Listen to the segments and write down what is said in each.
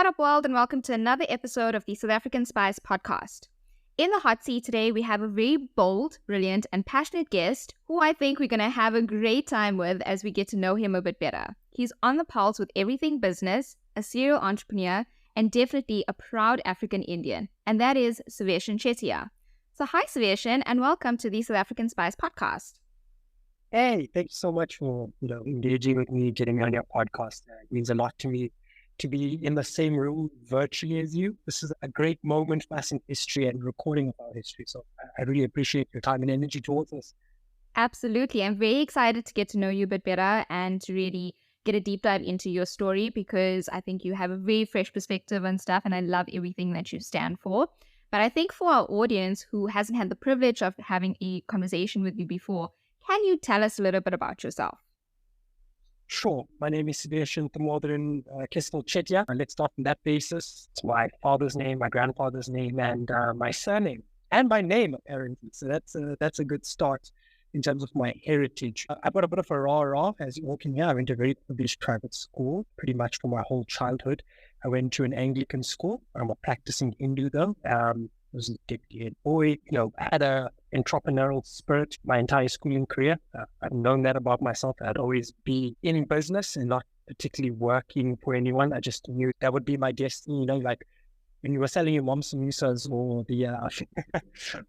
What up, world, and welcome to another episode of the South African Spice podcast. In the hot seat today, we have a very bold, brilliant, and passionate guest who I think we're going to have a great time with as we get to know him a bit better. He's on the pulse with everything business, a serial entrepreneur, and definitely a proud African Indian, and that is Siveshen Chettiar. So hi, Siveshen, and welcome to the South African Spice podcast. Hey, thank you so much for engaging with me, getting me on your podcast. It means a lot to me to be in the same room virtually as you. This is a great moment for us in history and recording of our history. So I really appreciate your time and energy towards this. Absolutely. I'm very excited to get to know you a bit better and to really get a deep dive into your story because I think you have a very fresh perspective and stuff, and I love everything that you stand for. But I think for our audience who hasn't had the privilege of having a conversation with you before, can you tell us a little bit about yourself? Sure. My name is Siveshen Chettiar. Let's start on that basis. It's my father's name, my grandfather's name, and my surname, and my name, apparently. So that's a good start in terms of my heritage. I've got a bit of a rah-rah, as you all can hear. I went to a very privileged private school pretty much for my whole childhood. I went to an Anglican school. I'm a practicing Hindu, though. I was a dedicated boy. I had a entrepreneurial spirit my entire schooling career. I've known that about myself. I'd always be in business and not particularly working for anyone. I just knew that would be my destiny. Like when you were selling your mom samosas or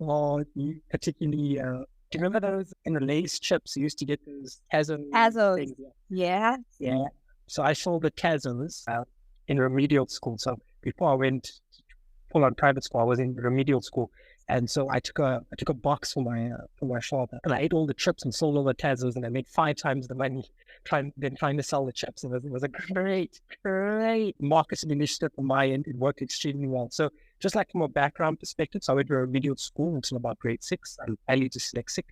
or particularly, do you remember those in the Lay's chips? You used to get those Azos. things. Yeah. Yeah. So I sold the Tazos in remedial school. So before I went full on private school, I was in remedial school, and so I took a box for my shop, and I ate all the chips and sold all the Tazos, and I made 5 times the money trying to sell the chips. And it was a great marketing initiative from my end. It worked extremely well. So just like from a background perspective, so I went to remedial school until about grade 6. I'm highly dyslexic.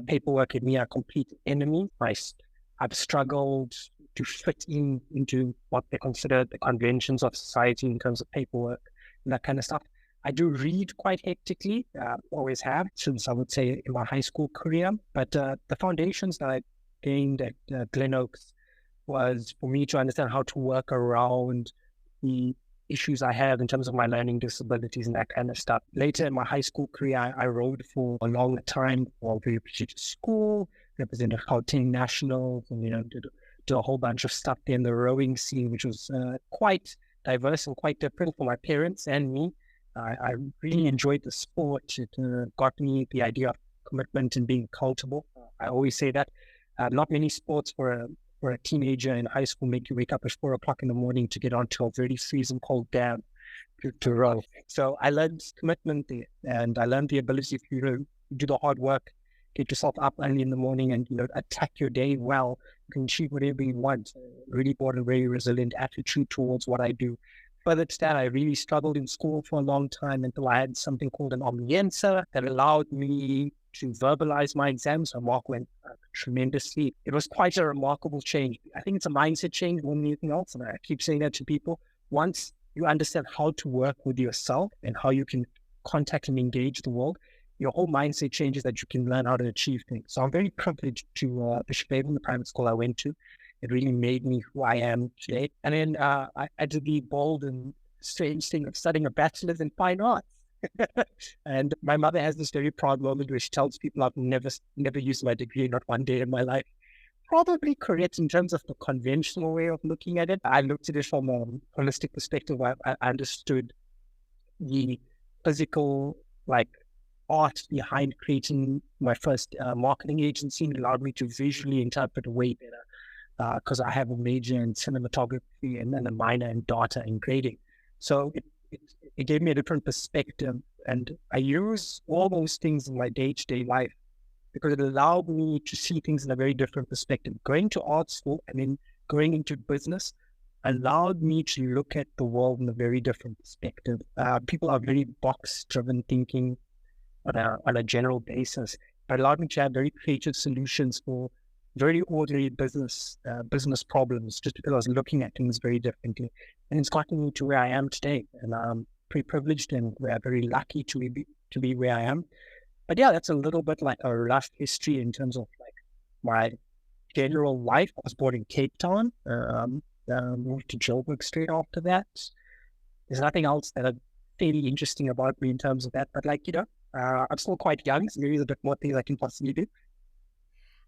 Paperwork in me a complete enemy. I've struggled to fit into what they consider the conventions of society in terms of paperwork and that kind of stuff. I do read quite hectically, always have since I would say in my high school career. But the foundations that I gained at Glen Oaks was for me to understand how to work around the issues I have in terms of my learning disabilities and that kind of stuff. Later in my high school career, I rode for a long time for a very prestigious school, represented Gauteng Nationals, and did a whole bunch of stuff there in the rowing scene, which was quite diverse and quite different for my parents and me. I really enjoyed the sport. It got me the idea of commitment and being accountable. I always say that not many sports for a teenager in high school make you wake up at 4 o'clock in the morning to get onto a very freezing cold dam to row. So I learned commitment there, and I learned the ability to do the hard work, get yourself up early in the morning, and attack your day well. You can achieve whatever you want. Really brought a very resilient attitude towards what I do. Further to that, I really struggled in school for a long time until I had something called an omnienza that allowed me to verbalize my exams. My mark went tremendously. It was quite a remarkable change. I think it's a mindset change more than anything else, and I keep saying that to people. Once you understand how to work with yourself and how you can contact and engage the world, your whole mindset changes that you can learn how to achieve things. So I'm very privileged to Bishop the private school I went to. It really made me who I am today. And then I did the bold and strange thing of studying a bachelor's in fine arts. And my mother has this very proud moment where she tells people I've never used my degree, not one day in my life. Probably correct in terms of the conventional way of looking at it. I looked at it from a holistic perspective. I understood the physical, art behind creating my first marketing agency. It allowed me to visually interpret way better because I have a major in cinematography and then a minor in data and grading. So it gave me a different perspective, and I use all those things in my day-to-day life because it allowed me to see things in a very different perspective. Going to art school and then going into business allowed me to look at the world in a very different perspective. People are very box-driven thinking on a general basis, but allowed me to have very creative solutions for very ordinary business problems, just because I was looking at things very differently. And it's gotten me to where I am today. And I'm pretty privileged and very lucky to be where I am. But yeah, that's a little bit like a rough history in terms of my general life. I was born in Cape Town. moved to Joburg straight after that. There's nothing else that are fairly interesting about me in terms of that. But I'm still quite young, so maybe there's a bit more things I can possibly do.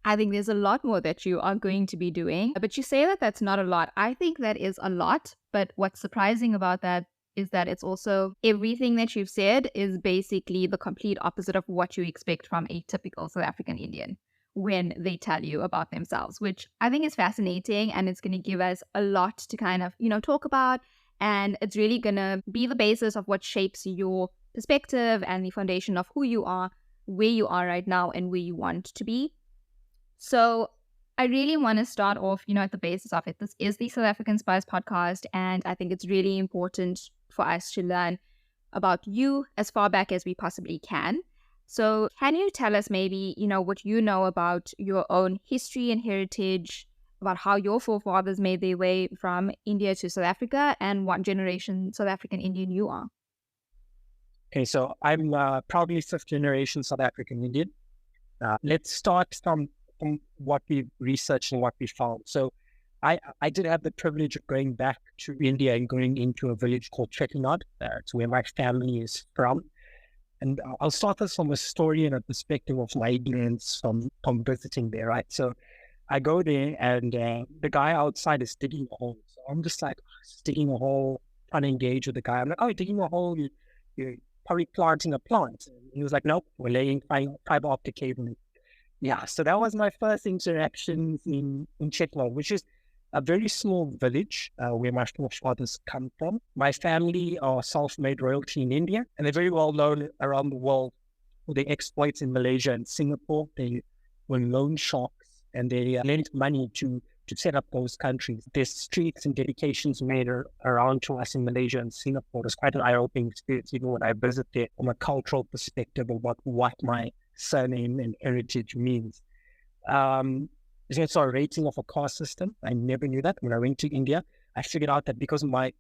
I think there's a lot more that you are going to be doing, but you say that that's not a lot. I think that is a lot, but what's surprising about that is that it's also everything that you've said is basically the complete opposite of what you expect from a typical South African Indian when they tell you about themselves, which I think is fascinating, and it's going to give us a lot to kind of, talk about, and it's really going to be the basis of what shapes your perspective and the foundation of who you are, where you are right now, and where you want to be. So I really want to start off, at the basis of it. This is the South African Spice podcast, and I think it's really important for us to learn about you as far back as we possibly can. So can you tell us maybe, what you know about your own history and heritage, about how your forefathers made their way from India to South Africa, and what generation South African Indian you are? Okay, so I'm proudly fifth generation South African Indian. Let's start from what we've researched and what we found. So I did have the privilege of going back to India and going into a village called Chettiar. It's where my family is from. And I'll start this from a story and a perspective of my ignorance from visiting there, right? So I go there and the guy outside is digging a hole. So I'm just like, digging a hole, trying to engage with the guy. I'm like, oh, you're digging a hole, you're probably planting a plant. And he was like, nope, we're laying fiber optic cabling. Yeah, so that was my first interactions in Chettiar, which is a very small village where my forefathers come from. My family are self-made royalty in India, and they're very well known around the world for their exploits in Malaysia and Singapore. They were loan sharks, and they lent money to set up those countries. There's streets and dedications made around to us in Malaysia and Singapore. It was quite an eye-opening experience, even when I visit there from a cultural perspective about what my surname and heritage means. It's a rating of a caste system. I never knew that. When I went to India, I figured out that because my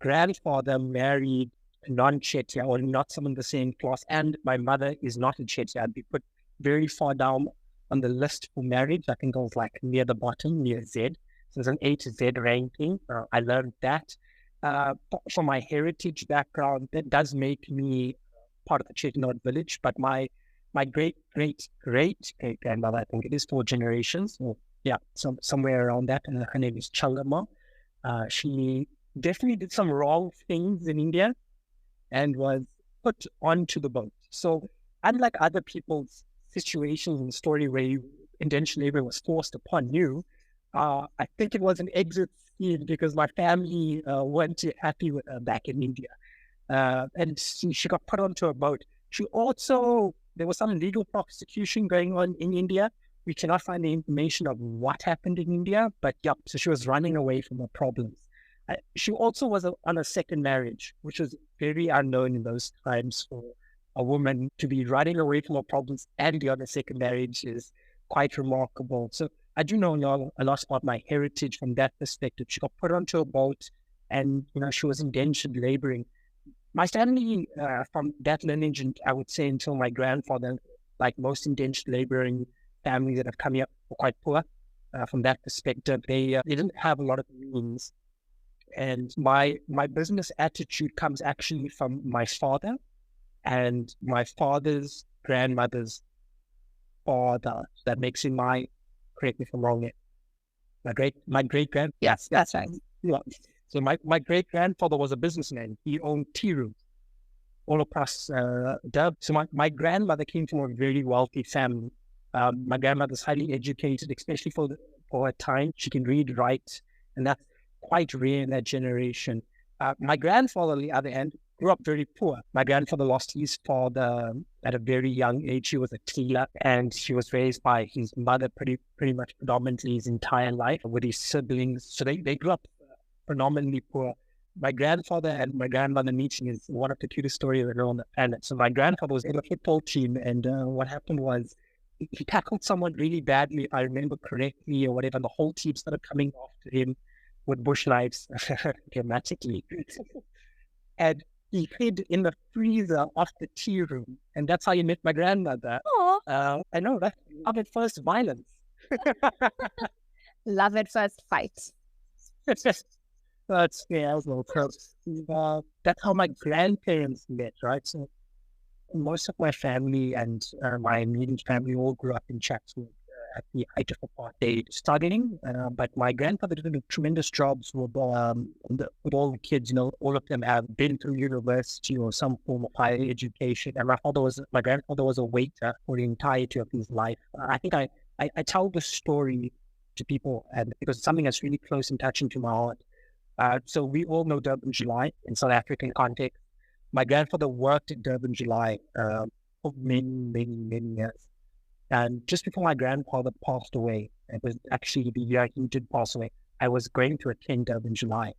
grandfather married a non-Chettiar or not someone in the same class, and my mother is not a Chettiar, I'd be put very far down on the list for marriage. I think I was like near the bottom, near Z. So there's an A to Z ranking. I learned that. For my heritage background, that does make me part of the Chettiar village, but my great-great-great-grandmother, I think it is 4 generations. Or, yeah, somewhere around that. And her name is Changama. She definitely did some wrong things in India and was put onto the boat. So unlike other people's situations in the story where indentured labor was forced upon you, I think it was an exit scheme because my family weren't too happy with her back in India. And she got put onto a boat. She also... There was some legal prosecution going on in India. We cannot find the information of what happened in India, but yeah, so she was running away from her problems. She also was on a second marriage, which was very unknown in those times for a woman to be running away from her problems and be on a second marriage is quite remarkable. So I do know a lot about my heritage from that perspective. She got put onto a boat and, she was indentured laboring. My family from that lineage, and I would say until my grandfather, like most indentured laboring families that have come here, were quite poor. From that perspective, they didn't have a lot of means. And my business attitude comes actually from my father and my father's grandmother's father. That makes him correct me if I'm wrong here, my great grand. Yes, that's right. Yeah. So my great-grandfather was a businessman. He owned tea rooms all across Dub. So my grandmother came from a very wealthy family. My grandmother's highly educated, especially for her time. She can read, write, and that's quite rare in that generation. My grandfather, on the other hand, grew up very poor. My grandfather lost his father at a very young age. He was a tailor, and he was raised by his mother pretty much predominantly his entire life with his siblings. So they grew up phenomenally poor. My grandfather and my grandmother meeting is one of the cutest stories I know on the planet. So my grandfather was in a football team, and what happened was he tackled someone really badly, if I remember correctly, or whatever. And the whole team started coming after him with bush knives, dramatically. And he hid in the freezer of the tea room, and that's how he met my grandmother. I know, that's love at first violence. Love at first fight. That's yeah, as well. So, that's how my grandparents met, right? So most of my family and my immediate family all grew up in Chatsworth at the height of apartheid studying. But my grandfather did tremendous jobs with all the kids. All of them have been through university or some form of higher education. And my grandfather was a waiter for the entirety of his life. I think I tell the story to people, and because it's something that's really close and touching to my heart. So we all know Durban July in South African context. My grandfather worked in Durban July for many, many, many years. And just before my grandfather passed away, it was actually the year he did pass away, I was going to attend Durban July.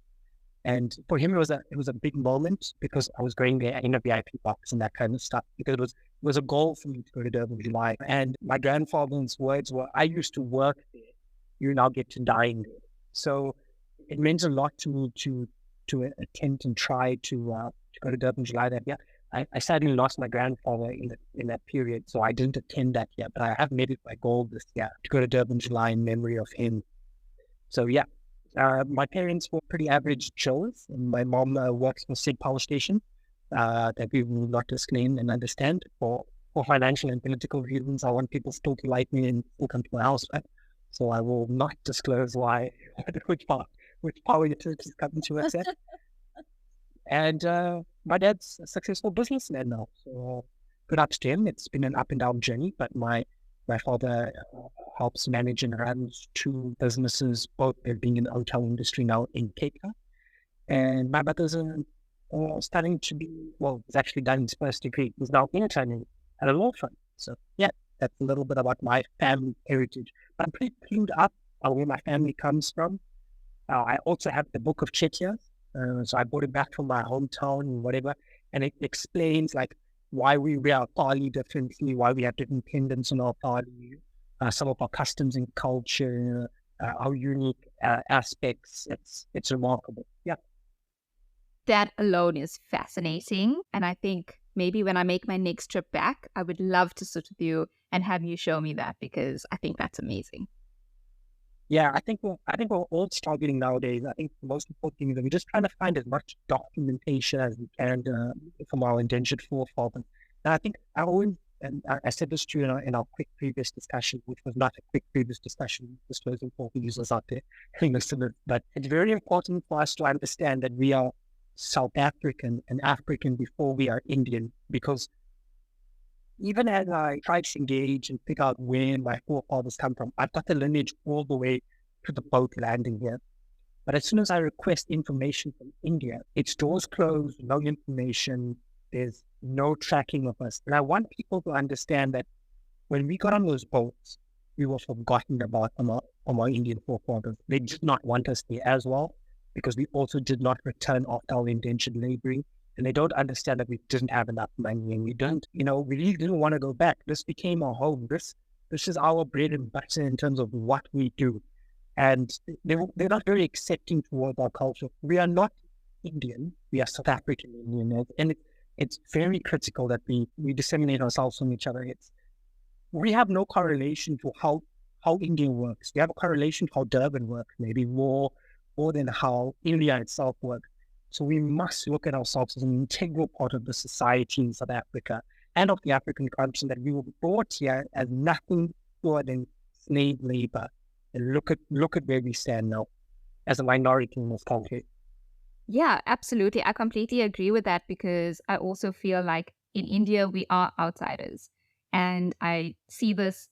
And for him, it was a big moment because I was going there in a VIP box and that kind of stuff, because it was a goal for me to go to Durban July. And my grandfather's words were, I used to work there. You now get to dine there. So it meant a lot to me to attempt and try to go to Durban July that year. I sadly lost my grandfather in that period, so I didn't attend that year. But I have made it my goal this year to go to Durban July in memory of him. So yeah, my parents were pretty average Joes. My mom works for Sig Power Station that we will not disclaim and understand for financial and political reasons. I want people still to like me and still come to my house, right? So I will not disclose why, which power utilities come to us at. And my dad's a successful businessman now. So good up to him. It's been an up and down journey, but my father helps manage and runs two businesses, both being in the hotel industry now in Cape Town. And my brother's starting to be, he's actually done his first degree. He's now interning at a law firm. So yeah, that's a little bit about my family heritage. But I'm pretty clued up on where my family comes from. I also have the book of Chettiar. So I brought it back from my hometown and whatever. And it explains like why we wear our party differently, why we have different pendants on our party, some of our customs and culture, our unique aspects. It's remarkable. Yeah. That alone is fascinating. And I think maybe when I make my next trip back, I would love to sit with you and have you show me that, because I think that's amazing. Yeah, I think we're all struggling nowadays. I think the most important thing is that we're just trying to find as much documentation as we can from our indentured forefathers. And I think I said this to you in our quick previous discussion, which was not a quick previous discussion, disclosing for users out there, listeners. But it's very important for us to understand that we are South African and African before we are Indian, because even as I try to engage and figure out where my forefathers come from, I've got the lineage all the way to the boat landing here. But as soon as I request information from India, it's doors closed, no information, there's no tracking of us. And I want people to understand that when we got on those boats, we were forgotten about from our Indian forefathers. They did not want us there as well, because we also did not return after our indentured laboring. And they don't understand that we didn't have enough money, and we really didn't want to go back. This became our home. This is our bread and butter in terms of what we do. And they're not very accepting towards our culture. We are not Indian. We are South African Indian. And it's very critical that we disseminate ourselves from each other. We have no correlation to how India works. We have a correlation to how Durban works, maybe more than how India itself works. So we must look at ourselves as an integral part of the society in South Africa and of the African continent, that we were brought here as nothing more than slave labor. And look at where we stand now as a minority in this country. Yeah, absolutely. I completely agree with that, because I also feel like in India, we are outsiders. And I see this,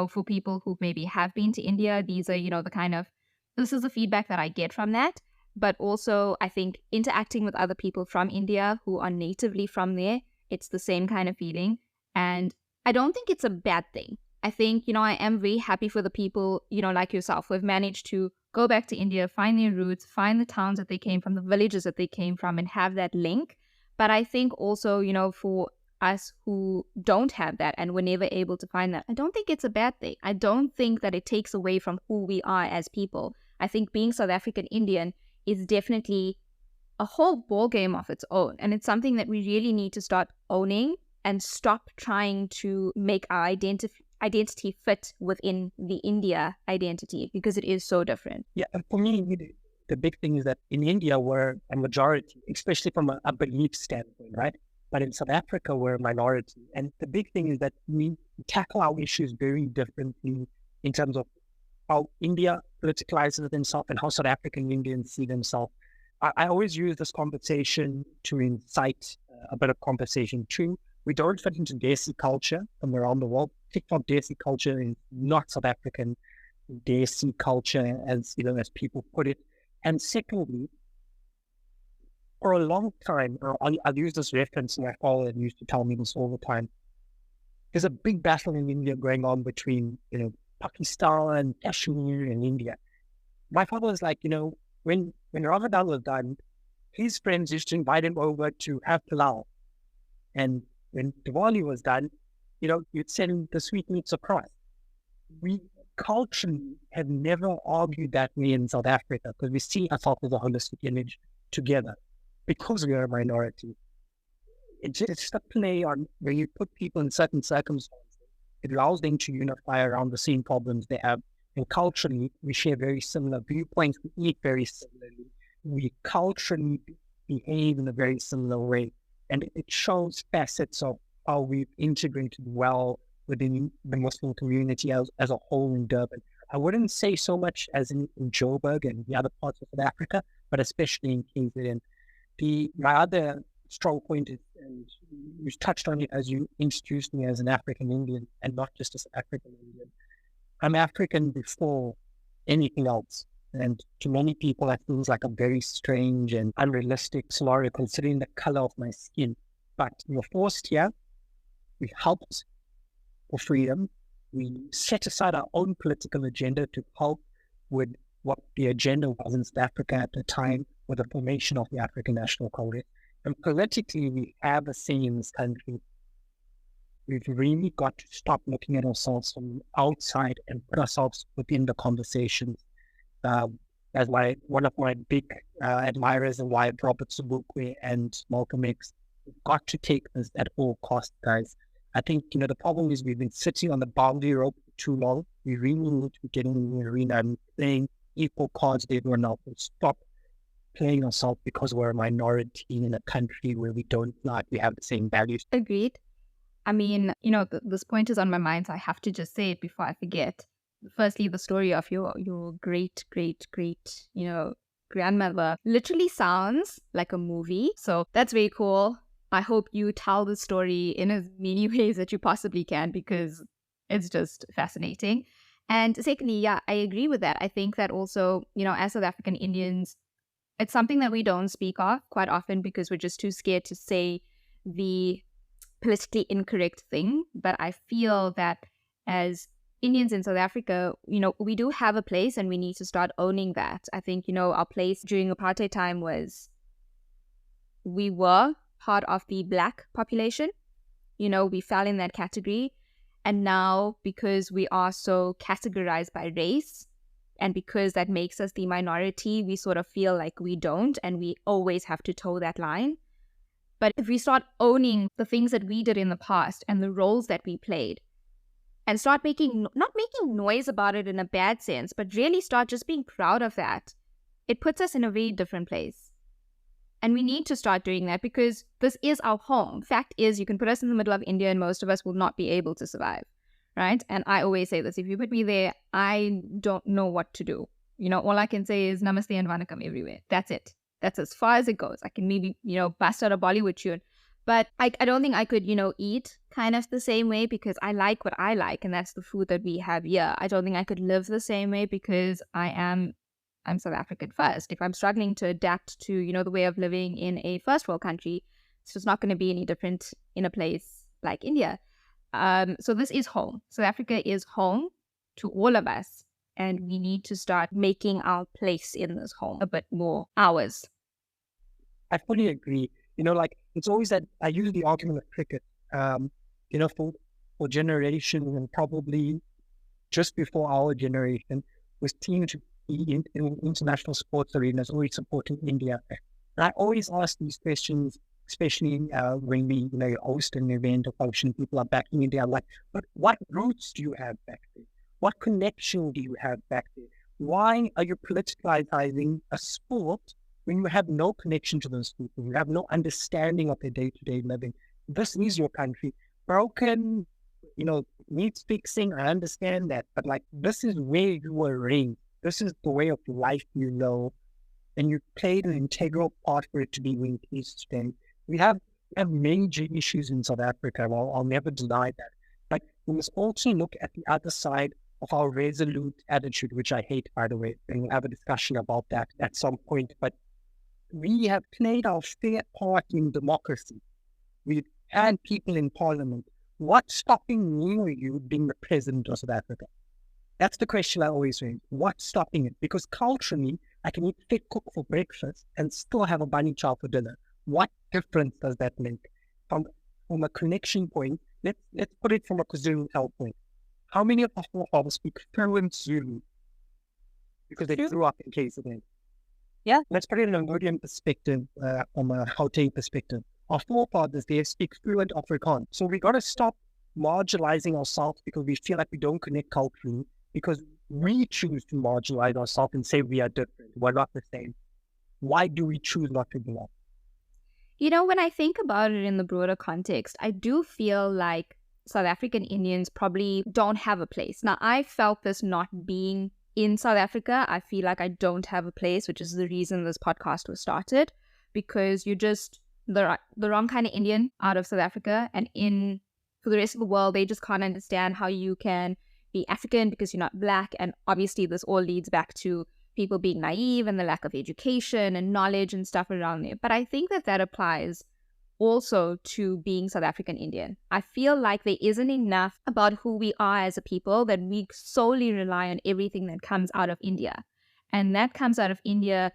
for people who maybe have been to India, these are, this is the feedback that I get from that. But also, I think interacting with other people from India who are natively from there, it's the same kind of feeling. And I don't think it's a bad thing. I think, I am very happy for the people, like yourself, who have managed to go back to India, find their roots, find the towns that they came from, the villages that they came from, and have that link. But I think also, for us who don't have that and were never able to find that, I don't think it's a bad thing. I don't think that it takes away from who we are as people. I think being South African Indian is definitely a whole ball game of its own. And it's something that we really need to start owning and stop trying to make our identity fit within the India identity, because it is so different. Yeah, and for me, the big thing is that in India, we're a majority, especially from a belief standpoint, right? But in South Africa, we're a minority. And the big thing is that we tackle our issues very differently in terms of how India politicalizes themselves and how South African Indians see themselves. I always use this conversation to incite a bit of conversation too. We don't fit into Desi culture from around the world. TikTok Desi culture is not South African Desi culture, as as people put it. And secondly, for a long time, I'll use this reference, my father used to tell me this all the time. There's a big battle in India going on between, Pakistan, Kashmir, and India. My father was like, when Ramadan was done, his friends used to invite him over to have palau. And when Diwali was done, you'd send the sweetmeats across. We culturally have never argued that way in South Africa because we see ourselves as a holistic image together because we are a minority. It's just a play on where you put people in certain circumstances. It allows them to unify around the same problems they have. And culturally, we share very similar viewpoints. We eat very similarly. We culturally behave in a very similar way. And it shows facets of how we've integrated well within the Muslim community as a whole in Durban. I wouldn't say so much as in Joburg and the other parts of South Africa, but especially in KZN. My other strong point is, and you touched on it as you introduced me as an African Indian and not just as an African Indian. I'm African before anything else. And to many people, that feels like a very strange and unrealistic scenario considering the color of my skin. But we were forced here. We helped for freedom. We set aside our own political agenda to help with what the agenda was in South Africa at the time with the formation of the African National Congress. And politically, we have a say in this country. We've really got to stop looking at ourselves from outside and put ourselves within the conversations. As one of my big admirers and why Robert Sobukwe and Malcolm X, we've got to take this at all costs, guys. I think, the problem is we've been sitting on the boundary rope for too long. We really need to be getting in the arena and playing equal cards with everyone else and stop playing ourselves because we're a minority in a country where we don't like we have the same values. Agreed. I mean, this point is on my mind, so I have to just say it before I forget. Firstly, the story of your great, grandmother literally sounds like a movie. So that's very cool. I hope you tell the story in as many ways that you possibly can because it's just fascinating. And secondly, yeah, I agree with that. I think that also, as South African Indians, it's something that we don't speak of quite often because we're just too scared to say the politically incorrect thing. But I feel that as Indians in South Africa, we do have a place and we need to start owning that. I think, our place during apartheid time was we were part of the Black population. We fell in that category. And now because we are so categorized by race and because that makes us the minority, we sort of feel like we don't and we always have to toe that line. But if we start owning the things that we did in the past and the roles that we played, and start not making noise about it in a bad sense, but really start just being proud of that, it puts us in a very different place. And we need to start doing that because this is our home. Fact is, you can put us in the middle of India and most of us will not be able to survive, right? And I always say this, if you put me there, I don't know what to do. All I can say is namaste and vanakkam everywhere. That's it. That's as far as it goes. I can maybe, bust out a Bollywood tune. But I don't think I could, eat kind of the same way because I like what I like and that's the food that we have here. I don't think I could live the same way because I'm South African first. If I'm struggling to adapt to, the way of living in a first world country, it's just not going to be any different in a place like India. So this is home. South Africa is home to all of us. And we need to start making our place in this home a bit more ours. I fully agree. It's always that I use the argument of cricket, for generations and probably just before our generation was teams to be in international sports arenas always supporting India. And I always ask these questions, especially when we, host an event or function, people are back in India. I'm like, but what roots do you have back there? What connection do you have back there? Why are you politicizing a sport when you have no connection to those people? You have no understanding of their day-to-day living. This is your country. Broken, needs fixing, I understand that. But like, this is where you were raised. This is the way of life you know. And you played an integral part for it to be where it is today. We have major issues in South Africa. Well, I'll never deny that. But we must also look at the other side of our resolute attitude, which I hate, by the way. And we'll have a discussion about that at some point. But we have played our fair part in democracy. We've had people in parliament. What's stopping me or you being the president of South Africa? That's the question I always raise. What's stopping it? Because culturally, I can eat fit cook for breakfast and still have a bunny chow for dinner. What difference does that make? From a connection point, let's put it from a KwaZulu point. How many of our forefathers speak fluent Zulu? Because they grew up in KZN. Yeah. Let's put it in a Modian perspective, from a Gauteng perspective. Our forefathers, they speak fluent Afrikaans. So we got to stop marginalizing ourselves because we feel like we don't connect culturally, because we choose to marginalize ourselves and say we are different. We're not the same. Why do we choose not to belong? When I think about it in the broader context, I do feel like South African Indians probably don't have a place. Now, I felt this not being in South Africa. I feel like I don't have a place, which is the reason this podcast was started, because you're just the wrong kind of Indian out of South Africa. And for the rest of the world, they just can't understand how you can be African because you're not Black. And obviously this all leads back to people being naive and the lack of education and knowledge and stuff around there. But I think that applies also to being South African Indian. I feel like there isn't enough about who we are as a people, that we solely rely on everything that comes out of India. And that comes out of India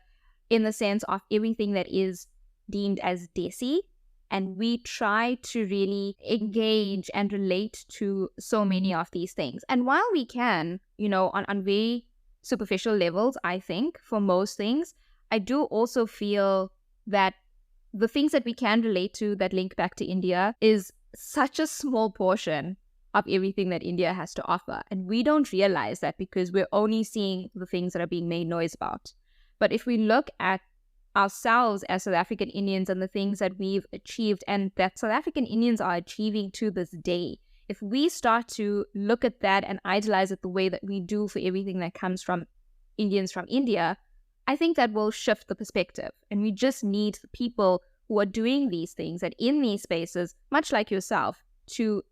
in the sense of everything that is deemed as desi. And we try to really engage and relate to so many of these things. And while we can, on very superficial levels, I think, for most things, I do also feel that the things that we can relate to that link back to India is such a small portion of everything that India has to offer. And we don't realize that because we're only seeing the things that are being made noise about. But if we look at ourselves as South African Indians and the things that we've achieved and that South African Indians are achieving to this day, if we start to look at that and idolize it the way that we do for everything that comes from Indians from India, I think that will shift the perspective. And we just need the people who are doing these things and in these spaces, much like yourself, to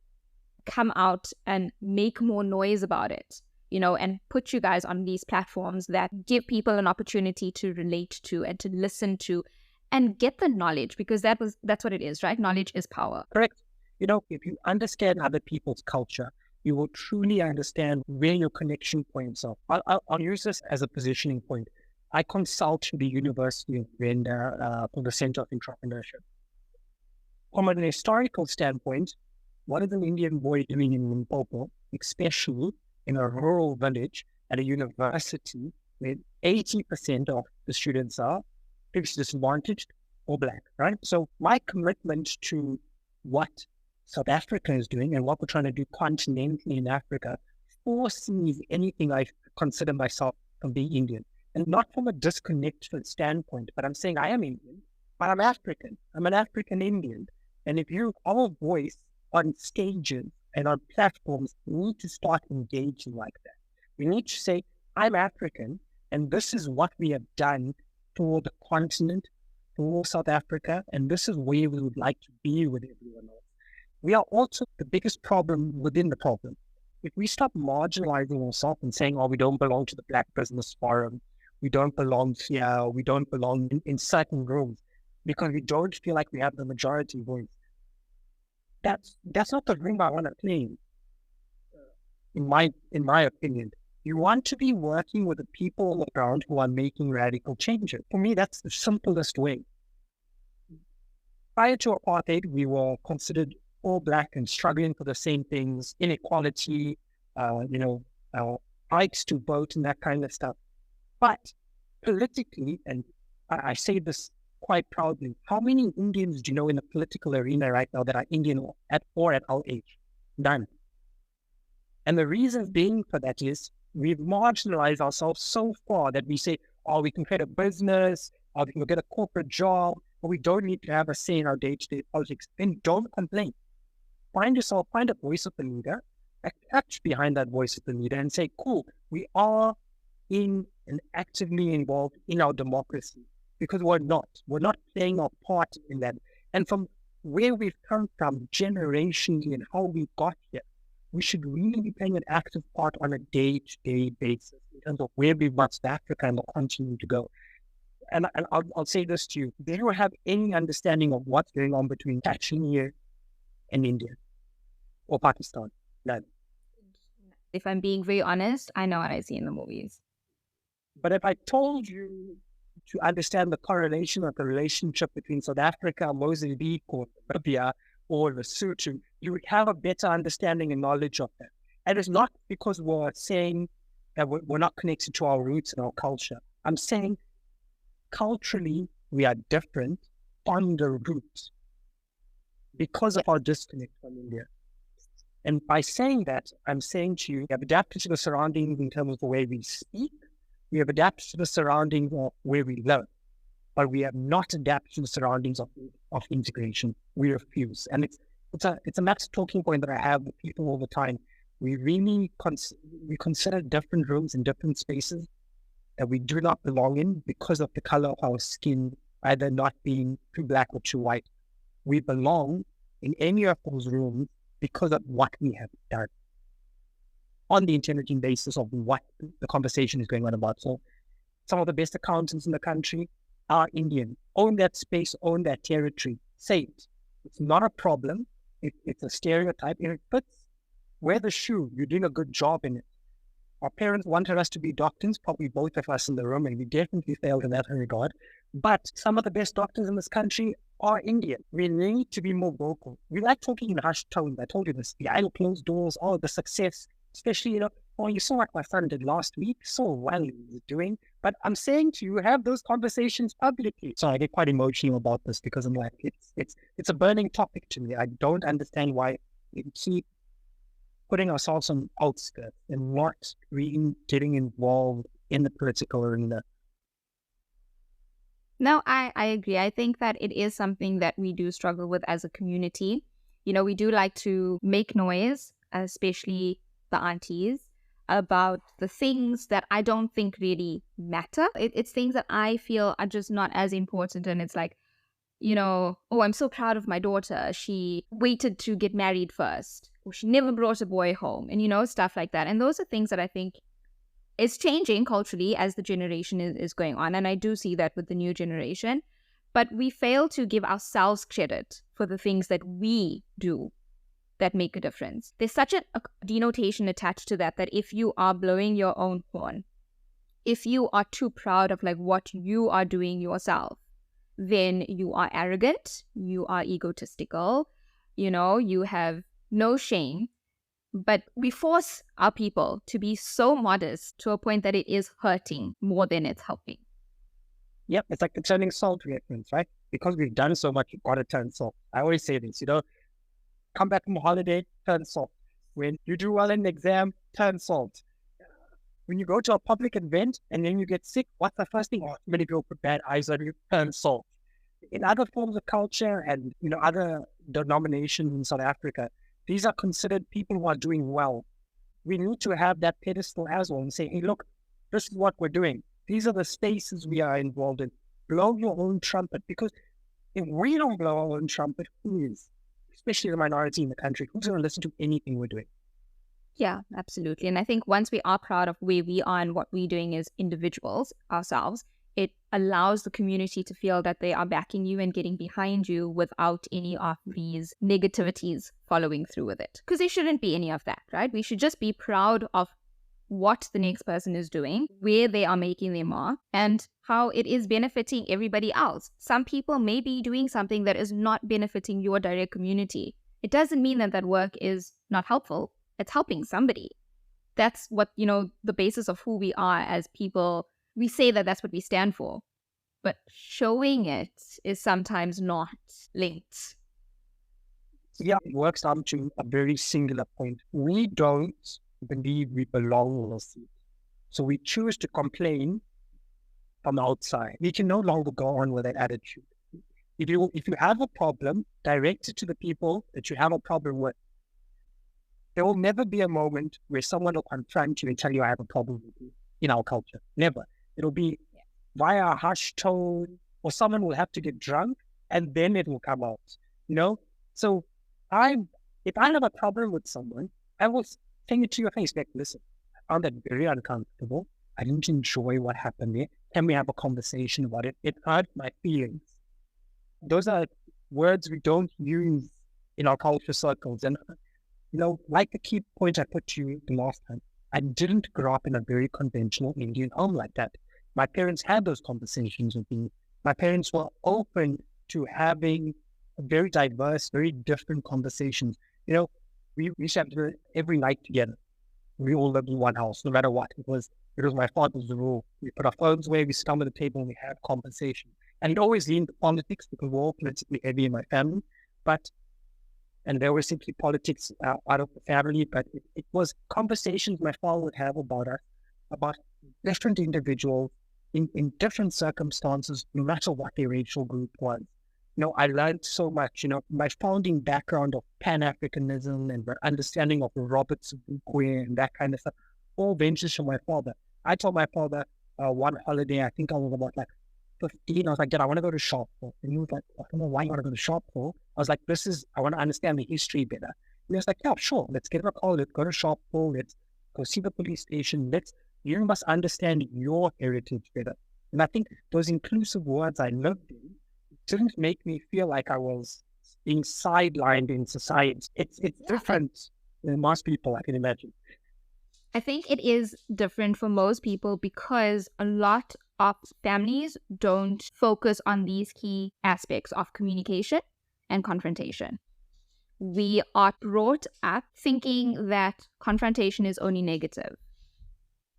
come out and make more noise about it, and put you guys on these platforms that give people an opportunity to relate to and to listen to and get the knowledge, because that's what it is, right? Knowledge is power. Correct. If you understand other people's culture, you will truly understand where your connection points are. I'll use this as a positioning point. I consult the University of Venda for the Center of Entrepreneurship. From an historical standpoint, what is an Indian boy doing in Limpopo, especially in a rural village at a university where 80% of the students are disadvantaged or Black, right? So my commitment to what South Africa is doing and what we're trying to do continentally in Africa foresees anything I consider myself to be Indian. And not from a disconnected standpoint, but I'm saying I am Indian, but I'm African. I'm an African Indian. And if our voice on stages and on platforms need to start engaging like that. We need to say, I'm African, and this is what we have done for the continent, for South Africa, and this is where we would like to be with everyone else. We are also the biggest problem within the problem. If we stop marginalizing ourselves and saying, we don't belong to the Black Business Forum, we don't belong here, we don't belong in certain rooms, because we don't feel like we have the majority voice. That's not the room I want to play in my opinion. You want to be working with the people on the ground who are making radical changes. For me, that's the simplest way. Prior to apartheid, we were considered all Black and struggling for the same things, inequality, rights to vote and that kind of stuff. But politically, and I say this quite proudly, how many Indians do you know in the political arena right now that are Indian at our age? None. And the reason being for that is we've marginalized ourselves so far that we say, oh, we can create a business, or we can get a corporate job, but we don't need to have a say in our day-to-day politics. Then don't complain. Find a voice of the leader, act behind that voice of the leader and say, cool, we are in and actively involved in our democracy, because we're not playing our part in that. And from where we've come from generationally and how we got here, we should really be playing an active part on a day-to-day basis in terms of where we've got South Africa and will continue to go. And I'll say this to you. Do you have any understanding of what's going on between Kashmir and India or Pakistan? None. If I'm being very honest, I know what I see in the movies. But if I told you to understand the correlation of the relationship between South Africa, Mozambique, or Namibia, or Lesotho, you would have a better understanding and knowledge of that. And it's not because we're saying that we're not connected to our roots and our culture. I'm saying culturally, we are different on the roots because of our disconnect from India. And by saying that, I'm saying to you, we have adapted to the surroundings in terms of the way we speak. We have adapted to the surroundings of where we live, but we have not adapted to the surroundings of integration. We refuse. And it's a massive talking point that I have with people all the time. We really we consider different rooms and different spaces that we do not belong in because of the color of our skin, either not being too black or too white. We belong in any of those rooms because of what we have done on the intelligent basis of what the conversation is going on about. So some of the best accountants in the country are Indian. Own that space, own that territory. Say it. It's not a problem. It's a stereotype. If it fits, wear the shoe. You're doing a good job in it. Our parents wanted us to be doctors, probably both of us in the room, and we definitely failed in that regard. But some of the best doctors in this country are Indian. We need to be more vocal. We like talking in hushed tones. I told you this. Behind closed doors, all the success, especially, you saw what my son did last week, so well he was doing. But I'm saying to you, have those conversations publicly. So I get quite emotional about this because I'm like, it's a burning topic to me. I don't understand why we keep putting ourselves on outskirts and not really getting involved in the political arena. No, I agree. I think that it is something that we do struggle with as a community. We do like to make noise, especially the aunties, about the things that I don't think really matter. It's things that I feel are just not as important. And it's like, oh, I'm so proud of my daughter. She waited to get married first, or she never brought a boy home, and stuff like that. And those are things that I think is changing culturally as the generation is going on. And I do see that with the new generation. But we fail to give ourselves credit for the things that we do that make a difference. There's such a denotation attached to that if you are blowing your own horn, if you are too proud of what you are doing yourself, then you are arrogant, you are egotistical, you have no shame. But we force our people to be so modest to a point that it is hurting more than it's helping. Yep, it's like the turning salt reference, right? Because we've done so much, you've got to turn salt. I always say this, come back from holiday, turn salt. When you do well in the exam, turn salt. When you go to a public event and then you get sick, what's the first thing? Oh, many people put bad eyes on you, turn salt. In other forms of culture and other denominations in South Africa, these are considered people who are doing well. We need to have that pedestal as well and say, hey, look, this is what we're doing. These are the spaces we are involved in. Blow your own trumpet, because if we don't blow our own trumpet, who is? Especially the minority in the country, who's going to listen to anything we're doing? Yeah, absolutely. And I think once we are proud of where we are and what we're doing as individuals ourselves, it allows the community to feel that they are backing you and getting behind you without any of these negativities following through with it. Because there shouldn't be any of that, right? We should just be proud of what the next person is doing, where they are making their mark, and how it is benefiting everybody else. Some people may be doing something that is not benefiting your direct community. It doesn't mean that that work is not helpful. It's helping somebody. That's what, the basis of who we are as people. We say that that's what we stand for, but showing it is sometimes not linked. Yeah, it works down to a very singular point. We don't believe we belong in a seat. So we choose to complain from outside. We can no longer go on with that attitude. If you have a problem, direct it to the people that you have a problem with. There will never be a moment where someone will confront you and tell you I have a problem with you in our culture. Never. It'll be via a harsh tone, or someone will have to get drunk and then it will come out. So if I have a problem with someone, I will say it to your face, like, listen, I found that very uncomfortable. I didn't enjoy what happened there. Can we have a conversation about it? It hurt my feelings. Those are words we don't use in our culture circles. And, like the key point I put to you the last time, I didn't grow up in a very conventional Indian home like that. My parents had those conversations with me. My parents were open to having very diverse, very different conversations. We used to have dinner every night together. We all lived in one house, no matter what. It was my father's rule. We put our phones away, we sit down at the table, and we had conversation. And it always leaned to politics because we're all politically heavy in my family. And there was simply politics out of the family, but it was conversations my father would have about us, about different individuals in different circumstances, no matter what their racial group was. I learned so much, my founding background of Pan-Africanism and my understanding of Robert Sobukwe and that kind of stuff, all ventures from my father. I told my father one holiday, I think I was about 15, I was like, Dad, I want to go to Sharpeville. And he was like, I don't know why you want to go to Sharpeville. I was like, I want to understand the history better. And he was like, yeah, sure, let's get a call, let's go to Sharpeville, let's go see the police station, you must understand your heritage better. And I think those inclusive words I lived in didn't make me feel like I was being sidelined in society. It's different than most people, I can imagine. I think it is different for most people because a lot of families don't focus on these key aspects of communication and confrontation. We are brought up thinking that confrontation is only negative.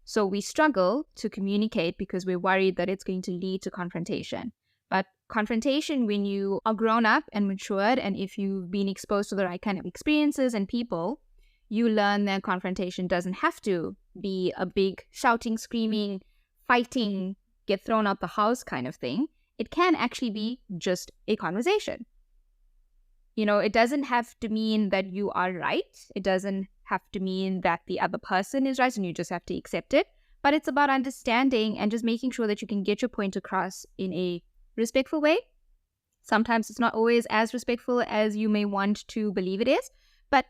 So we struggle to communicate because we're worried that it's going to lead to confrontation. But confrontation, when you are grown up and matured, and if you've been exposed to the right kind of experiences and people, you learn that confrontation doesn't have to be a big shouting, screaming, fighting, get thrown out the house kind of thing. It can actually be just a conversation. It doesn't have to mean that you are right. It doesn't have to mean that the other person is right and you just have to accept it. But it's about understanding and just making sure that you can get your point across in a respectful way. Sometimes it's not always as respectful as you may want to believe it is, but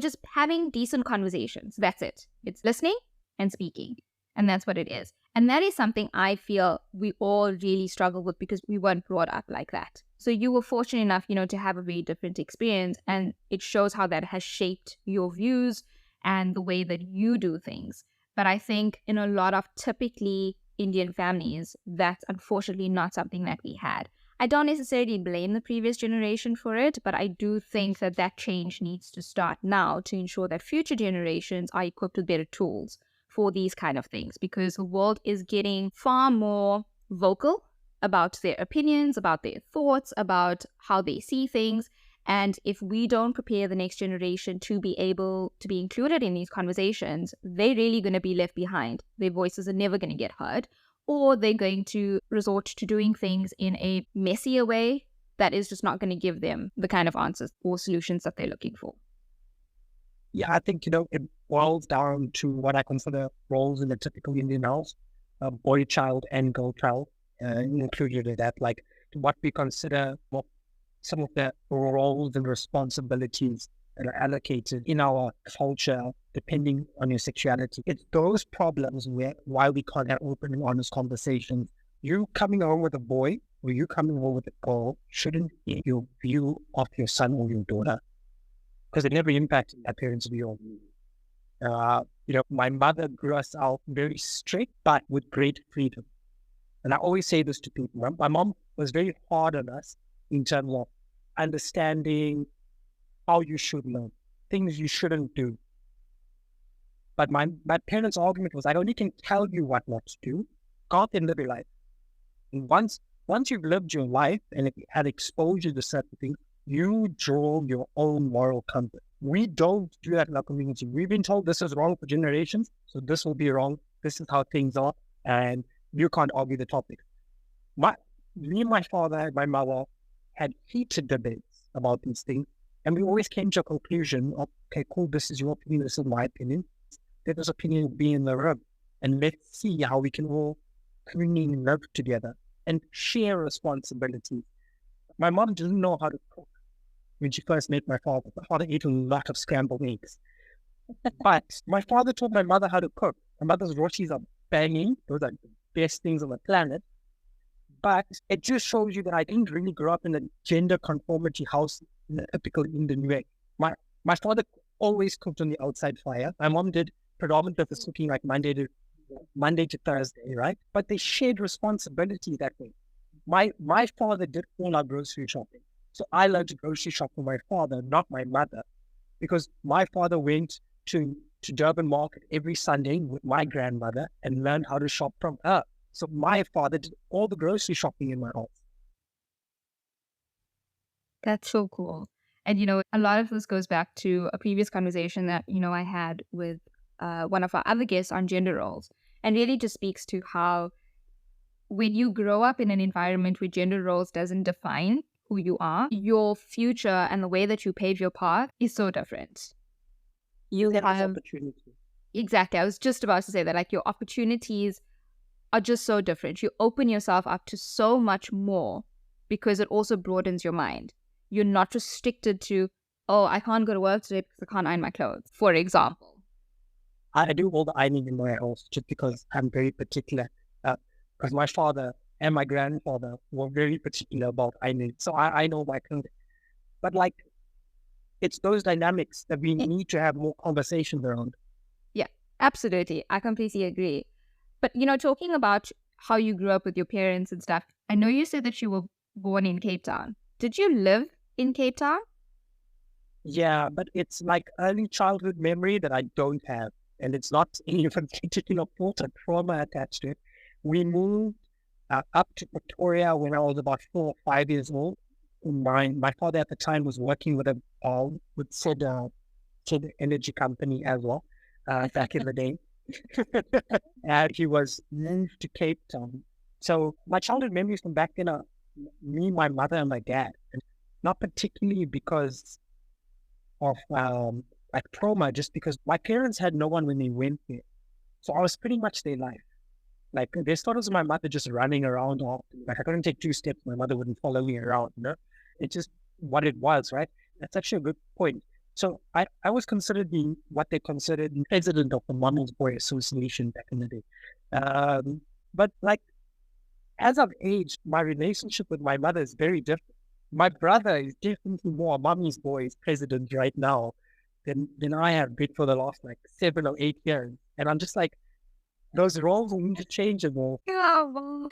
just having decent conversations. That's it. It's listening and speaking, and that's what it is. And that is something I feel we all really struggle with because we weren't brought up like that. So you were fortunate enough, to have a very different experience, and it shows how that has shaped your views and the way that you do things. But I think in a lot of typically Indian families, that's unfortunately not something that we had. I don't necessarily blame the previous generation for it, but I do think that change needs to start now to ensure that future generations are equipped with better tools for these kind of things, because the world is getting far more vocal about their opinions, about their thoughts, about how they see things. And if we don't prepare the next generation to be able to be included in these conversations, they're really going to be left behind. Their voices are never going to get heard, or they're going to resort to doing things in a messier way that is just not going to give them the kind of answers or solutions that they're looking for. Yeah, I think, it boils down to what I consider roles in a typical Indian house, boy child and girl child, included in that, like what we consider some of the roles and responsibilities that are allocated in our culture, depending on your sexuality. It's those problems why we can't have open and honest conversations. You coming home with a boy or you coming home with a girl shouldn't be your view of your son or your daughter, because it never impacted my parents' view of me. My mother grew us out very strict, but with great freedom. And I always say this to people. My mom was very hard on us in terms of understanding how you should live, things you shouldn't do. But my parents' argument was, I only can tell you what not to do. Go out and live your life. And once you've lived your life and had exposure to certain things, you draw your own moral compass. We don't do that in our community. We've been told this is wrong for generations, so this will be wrong this is how things are, and you can't argue the topic. Me and my father and my mother had heated debates about these things, and we always came to a conclusion of, okay, cool, this is your opinion, this is my opinion. Let this opinion be in the room, and let's see how we can all cleanly live together and share responsibilities. My mom didn't know how to cook when she first met my father. My father ate a lot of scrambled eggs. But my father taught my mother how to cook. My mother's rotis are banging. Those are the best things on the planet. But it just shows you that I didn't really grow up in a gender conformity house in a typical Indian way. My father always cooked on the outside fire. My mom did predominantly the cooking like Monday to Thursday, right? But they shared responsibility that way. My father did all our grocery shopping. So I learned to grocery shop for my father, not my mother, because my father went to Durban Market every Sunday with my grandmother and learned how to shop from her. So my father did all the grocery shopping in my house. That's so cool. And, a lot of this goes back to a previous conversation that, I had with one of our other guests on gender roles, and really just speaks to how when you grow up in an environment where gender roles doesn't define who you are, your future and the way that you pave your path is so different. You have opportunity. Exactly. I was just about to say that, like, your opportunities are just so different. You open yourself up to so much more because it also broadens your mind. You're not restricted to, oh, I can't go to work today because I can't iron my clothes, for example. I do all the ironing in my house just because I'm very particular. Because my father and my grandfather were very particular about ironing. So I know my clothing. But like, it's those dynamics that we need to have more conversations around. Yeah, absolutely. I completely agree. But, talking about how you grew up with your parents and stuff, I know you said that you were born in Cape Town. Did you live in Cape Town? Yeah, but it's like early childhood memory that I don't have. And it's not even particular fault or trauma attached to it. We moved up to Pretoria when I was about 4 or 5 years old. My father at the time was working with said energy company as well, back in the day. And he was moved to Cape Town. So my childhood memories from back then are me, my mother, and my dad. And not particularly because of like trauma, just because my parents had no one when they went there. So I was pretty much their life. Like, there's photos of my mother just running around. Like, I couldn't take 2 steps, my mother wouldn't follow me around, It's just what it was, right? That's actually a good point. So I was considered what they considered the president of the Mama's Boy Association back in the day. But like, as I've aged, my relationship with my mother is very different. My brother is definitely more Mommy's Boy's president right now than I have been for the last like 7 or 8 years. And I'm just like, those roles need to change a more.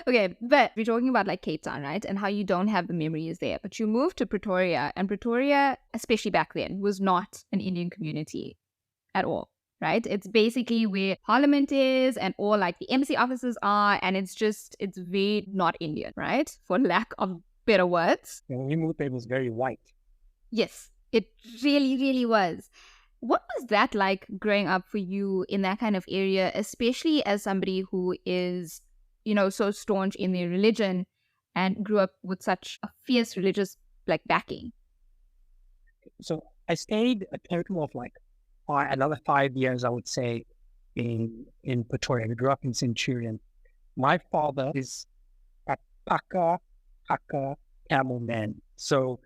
Okay, but we're talking about like Cape Town, right? And how you don't have the memories there. But you moved to Pretoria, and Pretoria, especially back then, was not an Indian community at all, right? It's basically where Parliament is and all like the embassy offices are, and it's very not Indian, right? For lack of better words. When we moved there, it was very white. Yes, it really, really was. What was that like growing up for you in that kind of area, especially as somebody who is, so staunch in their religion and grew up with such a fierce religious like backing? So I stayed a total of like another 5 years, I would say, in Pretoria. We grew up in Centurion. My father is a Paka camel man. So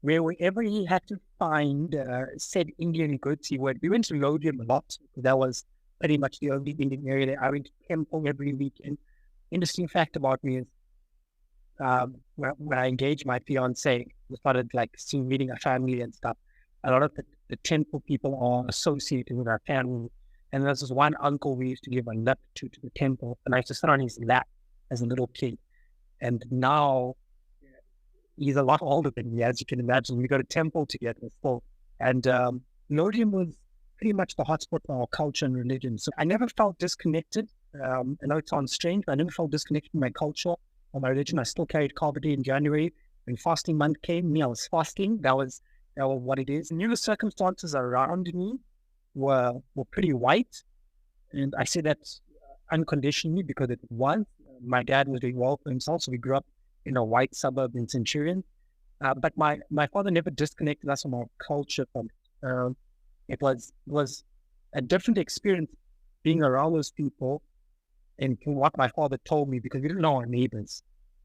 wherever he had to find said Indian goods, he would. We went to Lodium a lot. That was pretty much the only Indian area that I went to temple every weekend. Interesting fact about me is when I engaged my fiance, we started like soon meeting our family and stuff. A lot of the temple people are associated with our family. And there's this one uncle we used to give a lip to the temple, and I used to sit on his lap as a little kid. And now he's a lot older than me, as you can imagine. We go to temple together. And Lodium was pretty much the hotspot for our culture and religion. So I never felt disconnected. I know it sounds strange, but I never felt disconnected from my culture or my religion. I still carried Carvity in January. When fasting month came, I was fasting. That was what it is. And the circumstances around me were pretty white. And I say that unconditionally because it was. My dad was doing well for himself, so we grew up in a white suburb in Centurion. But my father never disconnected us from our culture. From it was a different experience being around those people, and from what my father told me, because we didn't know our neighbors.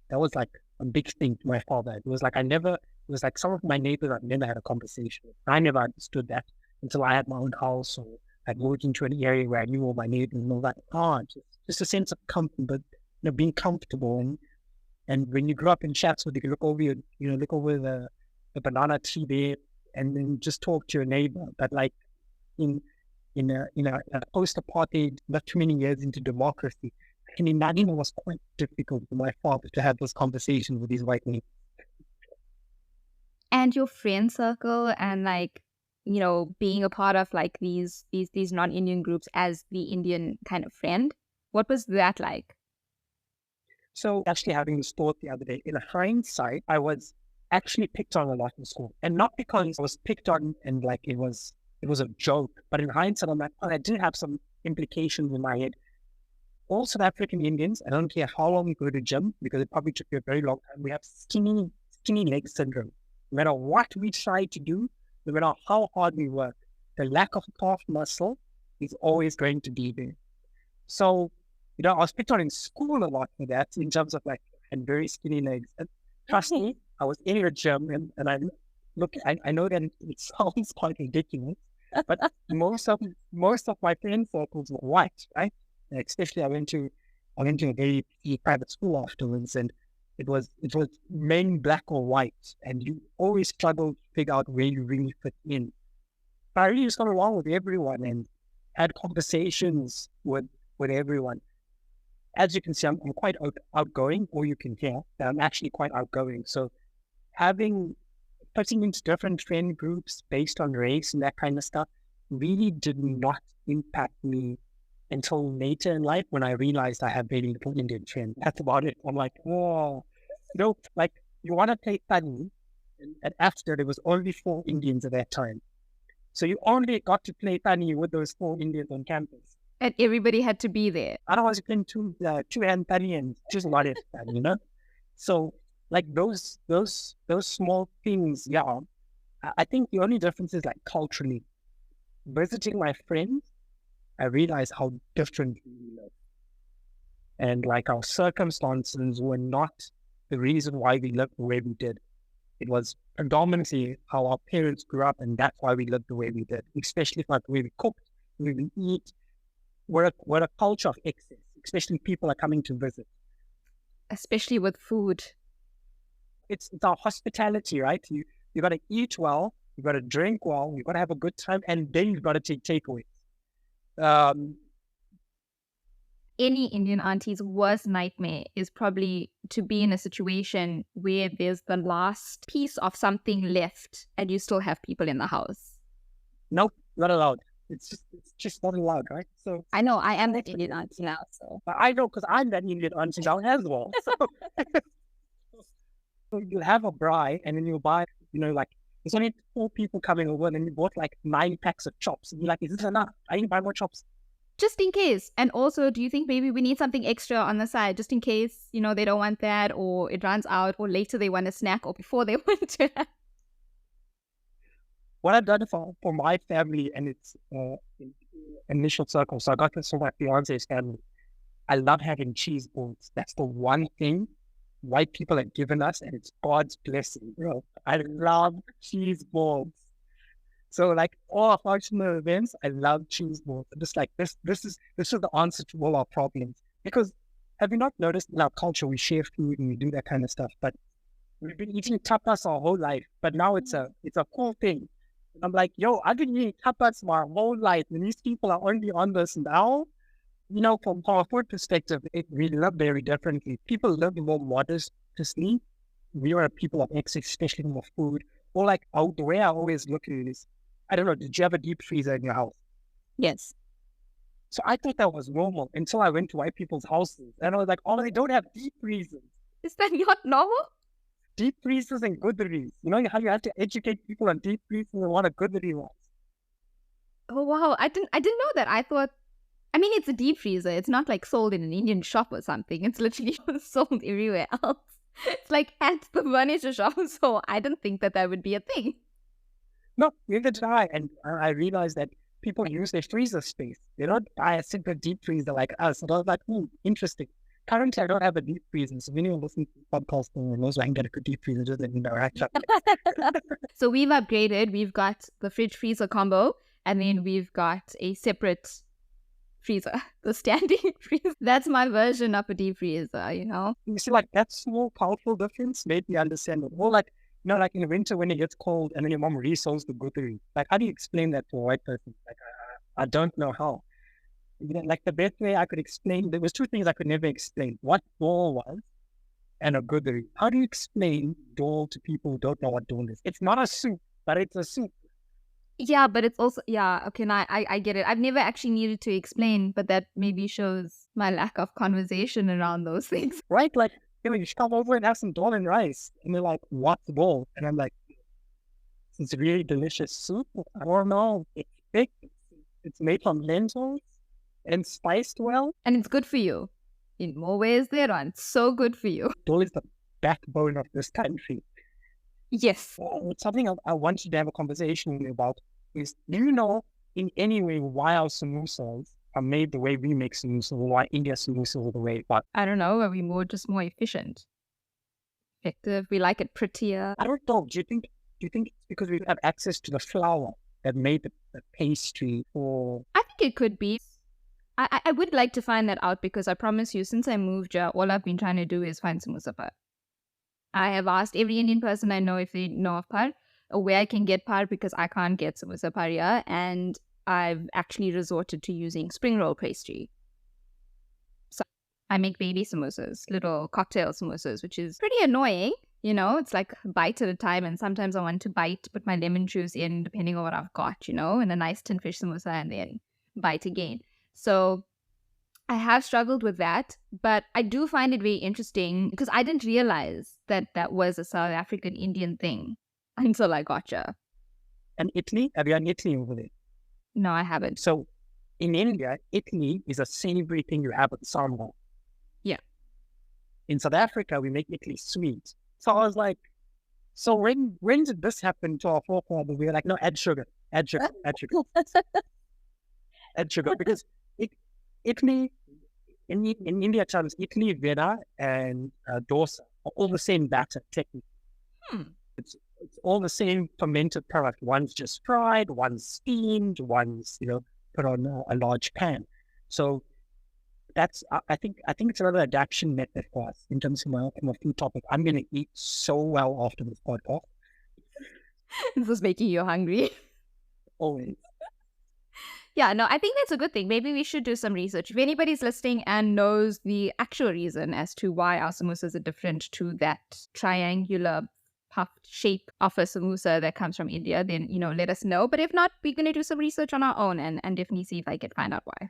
That was like a big thing to my father. It was like it was like some of my neighbors I've never had a conversation with. I never understood that until I had my own house, or I moved into an area where I knew all my neighbors and all that. Just a sense of comfort, but being comfortable. And when you grow up in Chatsworth, you can look over look over the banana tree there, and then just talk to your neighbor. But like in a post-apartheid, not too many years into democracy, I can imagine it was quite difficult for my father to have those conversations with his white neighbors. And your friend circle, and like, being a part of like these non-Indian groups as the Indian kind of friend, what was that like? So actually having this thought the other day, in hindsight, I was actually picked on a lot in school. And not because I was picked on and like it was a joke, but in hindsight, I'm like, oh, I did have some implications in my head. All South African Indians, I don't care how long you go to gym, because it probably took you a very long time, we have skinny leg syndrome. No matter what we try to do, no matter how hard we work, the lack of calf muscle is always going to be there. So, I was picked on in school a lot for that, in terms of like, I had very skinny legs. And trust me, I was in a gym and I know that it sounds quite ridiculous, but most of my friend circles were white, right? And especially I went to a very private school afterwards, and it was mainly black or white, and you always struggle to figure out where you really fit in. But I really just got along with everyone and had conversations with everyone. As you can see, I'm quite outgoing, or you can hear that I'm actually quite outgoing. So putting into different friend groups based on race and that kind of stuff really did not impact me until later in life, when I realized I have very little Indian friends. That's about it. I'm like, whoa, like you want to play funny. And after, there was only 4 Indians at that time. So you only got to play funny with those 4 Indians on campus. And everybody had to be there. Otherwise, you can two-hand funny and just not it, So like those small things, yeah. I think the only difference is like culturally. Visiting my friends, I realized how different we live. And like our circumstances were not the reason why we lived the way we did. It was predominantly how our parents grew up, and that's why we lived the way we did, especially like the way we cooked, the way we eat. We're a culture of excess, especially people are coming to visit. Especially with food. It's our hospitality, right? You got to eat well, you got to drink well, you got to have a good time, and then you've got to take takeaways. Any Indian auntie's worst nightmare is probably to be in a situation where there's the last piece of something left and you still have people in the house. Nope, not allowed. It's just not allowed, right? So I know I am that Indian auntie now, so I know, because I'm that Indian auntie now as well. So you'll have a braai, and then you'll buy, like there's only 4 people coming over, and then you bought like 9 packs of chops, and you're like, is this enough? I need to buy more chops. Just in case. And also, do you think maybe we need something extra on the side, just in case, they don't want that, or it runs out, or later they want a snack, or before they want to? What I've done for my family and its initial circle, so I got this from my fiance's family. I love having cheese balls. That's the one thing white people have given us, and it's God's blessing, bro. I love cheese balls. So like all our functional events, I love cheese balls. Just like this is the answer to all our problems. Because have you not noticed in our culture we share food and we do that kind of stuff, but we've been eating tapas our whole life, but now it's a cool thing. And I'm like, yo, I've been eating tapas my whole life, and these people are only on this now. From a food perspective, we live very differently. People live more modestly. We are people of excess, especially with food. Or like the way I always look at it is, I don't know, did you have a deep freezer in your house? Yes. So I thought that was normal until I went to white people's houses. And I was like, oh, they don't have deep freezers. Is that not normal? Deep freezers and goodries. How you have to educate people on deep freezers and what a goodry was. Oh, wow. I didn't know that. I thought I mean, it's a deep freezer. It's not like sold in an Indian shop or something. It's literally sold everywhere else. It's like at the furniture shop. So I don't think that would be a thing. No, neither did I. And I realized that people use their freezer space. They don't buy a simple deep freezer like us. And I was like, interesting. Currently, I don't have a deep freezer. So when you listen to the podcast and knows I can get a good deep freezer, just let me know. Right? So we've upgraded. We've got the fridge freezer combo, and then we've got a separate freezer, the standing freezer. That's my version of a deep freezer, you know? You see, like, that small, powerful difference made me understand it. Or like, like in the winter when it gets cold and then your mom resells the goodie. Like, how do you explain that to a white person? Like, I don't know how. Like, the best way I could explain, there was two things I could never explain. What doll was and a goodie. How do you explain doll to people who don't know what doll is? It's not a soup, but it's a soup. Yeah, but it's also, okay, now I get it. I've never actually needed to explain, but that maybe shows my lack of conversation around those things. Right? Like, you should come over and have some dal and rice. And they're like, what's dal? And I'm like, it's really delicious soup. I don't know. It's thick. It's made from lentils and spiced well. And it's good for you. In more ways than one. So good for you. Dal is the backbone of this country. Yes. It's something I want you to have a conversation about is, do you know in any way why our samosas are made the way we make samosas, or why India's samosas are the way? But I don't know. Are we just more efficient? Effective? We like it prettier? I don't know. Do you think it's because we have access to the flour that made the pastry? Or I think it could be. I would like to find that out, because I promise you, since I moved here, all I've been trying to do is find samosa par. I have asked every Indian person I know if they know of par, or where I can get par, because I can't get samosa par here, and I've actually resorted to using spring roll pastry. So I make baby samosas, little cocktail samosas, which is pretty annoying. You know, it's like a bite at a time, and sometimes I want to bite, put my lemon juice in, depending on what I've got, and a nice tin fish samosa, and then bite again. So I have struggled with that, but I do find it very interesting, because I didn't realize that was a South African Indian thing until I got you. And Italy? Have you had Italy over there? No, I haven't. So in India, Italy is a savory thing you have with sambar. Yeah. In South Africa, we make Italy sweet. So I was like, so when did this happen to our forefathers? We were like, no, add sugar. Add sugar. Because Italy, in India terms, Italy, veda, and dosa are all the same batter technically. It's all the same fermented product. One's just fried, one's steamed, one's put on a large pan. So that's I think it's another adaptation method for us in terms of my food topic. I'm going to eat so well after this podcast. This is making you hungry. Always. Yeah, no, I think that's a good thing. Maybe we should do some research. If anybody's listening and knows the actual reason as to why our samosas are different to that triangular puffed shape of a samosa that comes from India, then, let us know. But if not, we're going to do some research on our own and definitely see if I can find out why.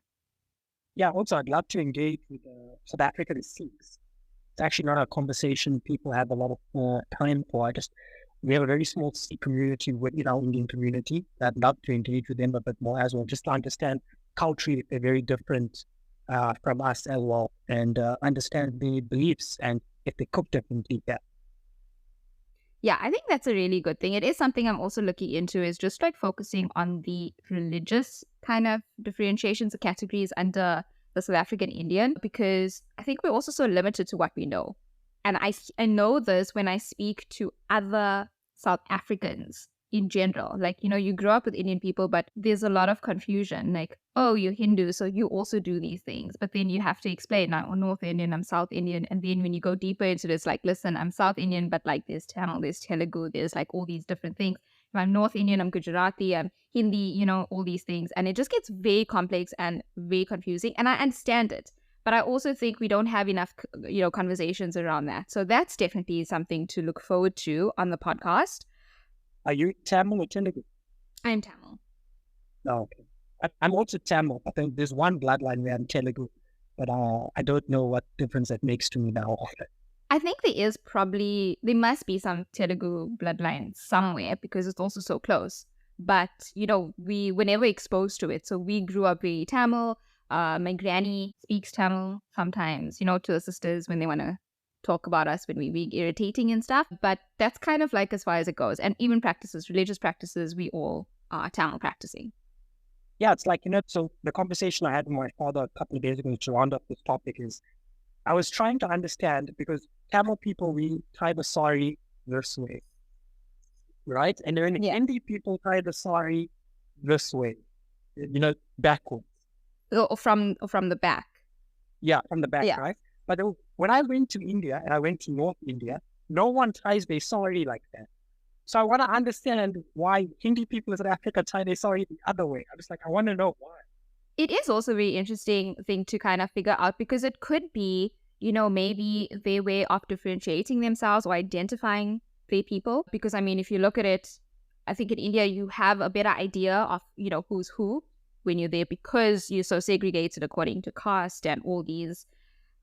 Yeah, also, I'd love to engage with South African Sikhs. It's actually not a conversation people have a lot of time for. We have a very small Sikh community within our Indian community. I'd love to engage with them a bit more as well, just to understand culturally they're very different from us as well, and understand the beliefs and if they cook differently. Yeah, I think that's a really good thing. It is something I'm also looking into, is just like focusing on the religious kind of differentiations of categories under the South African Indian, because I think we're also so limited to what we know. And I know this when I speak to other South Africans in general. Like, you grow up with Indian people, but there's a lot of confusion. Like, oh, you're Hindu, so you also do these things. But then you have to explain, I'm North Indian, I'm South Indian. And then when you go deeper into this, like, listen, I'm South Indian, but like there's Tamil, there's Telugu, there's like all these different things. If I'm North Indian, I'm Gujarati, I'm Hindi, all these things. And it just gets very complex and very confusing. And I understand it. But I also think we don't have enough, conversations around that. So that's definitely something to look forward to on the podcast. Are you Tamil or Telugu? I'm Tamil. Oh, okay. I'm also Tamil. I think there's one bloodline where I'm Telugu, but I don't know what difference that makes to me now. I think there must be some Telugu bloodline somewhere, because it's also so close. But, we were never exposed to it. So we grew up very Tamil. My granny speaks Tamil sometimes, to the sisters when they want to talk about us when we be irritating and stuff. But that's kind of like as far as it goes. And even practices, religious practices, we all are Tamil practicing. Yeah, it's like, so the conversation I had with my father a couple of days ago to round up this topic is I was trying to understand because Tamil people, we tie the sari this way, right? And then Yeah. Hindi people tie the sari this way, backwards. Or from the back. Yeah, from the back, Yeah. right? But when I went to India and I went to North India, no one ties their sari like that. So I want to understand why Hindi people in South Africa tie their sari the other way. I'm just like, I want to know why. It is also a very interesting thing to kind of figure out because it could be, maybe their way of differentiating themselves or identifying their people. Because, I mean, if you look at it, I think in India, you have a better idea of, who's who when you're there because you're so segregated according to caste and all these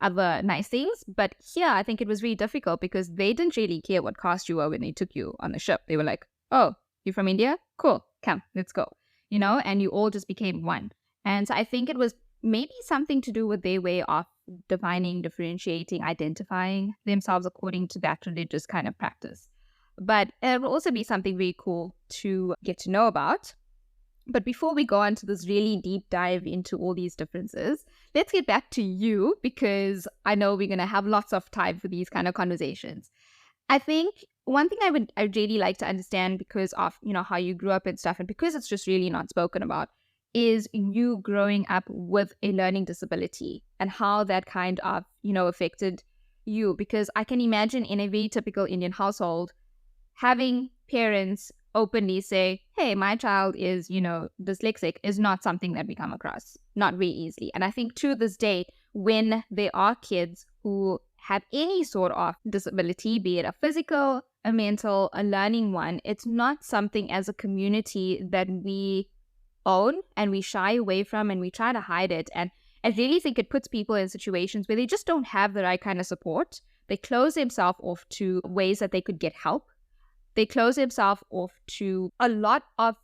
other nice things. But here, I think it was really difficult because they didn't really care what caste you were when they took you on the ship. They were like, oh, you're from India? Cool, come, let's go. And you all just became one. And so I think it was maybe something to do with their way of defining, differentiating, identifying themselves according to that religious kind of practice. But it will also be something very cool to get to know about. But before we go on to this really deep dive into all these differences, let's get back to you because I know we're going to have lots of time for these kind of conversations. I think one thing I'd really like to understand because of, how you grew up and stuff, and because it's just really not spoken about, is you growing up with a learning disability and how that kind of, affected you. Because I can imagine in a very typical Indian household, having parents openly say, hey, my child is, dyslexic is not something that we come across, not very easily. And I think to this day, when there are kids who have any sort of disability, be it a physical, a mental, a learning one, it's not something as a community that we own and we shy away from and we try to hide it. And I really think it puts people in situations where they just don't have the right kind of support. They close themselves off to ways that they could get help. They close themselves off to a lot of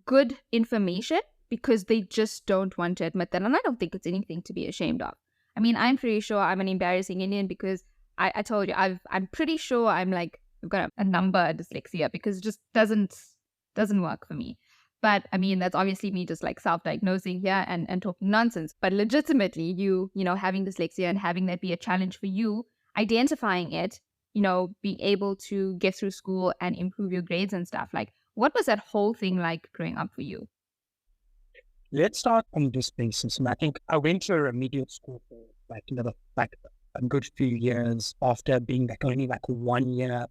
good information because they just don't want to admit that. And I don't think it's anything to be ashamed of. I mean, I'm pretty sure I'm an embarrassing Indian because I told you, I'm pretty sure I've got a number dyslexia because it just doesn't work for me. But I mean, that's obviously me just like self-diagnosing here and talking nonsense. But legitimately, you having dyslexia and having that be a challenge for you, identifying it, being able to get through school and improve your grades and stuff. Like, what was that whole thing like growing up for you? Let's start on this basis. And I think I went to a remedial school for like a good few years after being only 1 year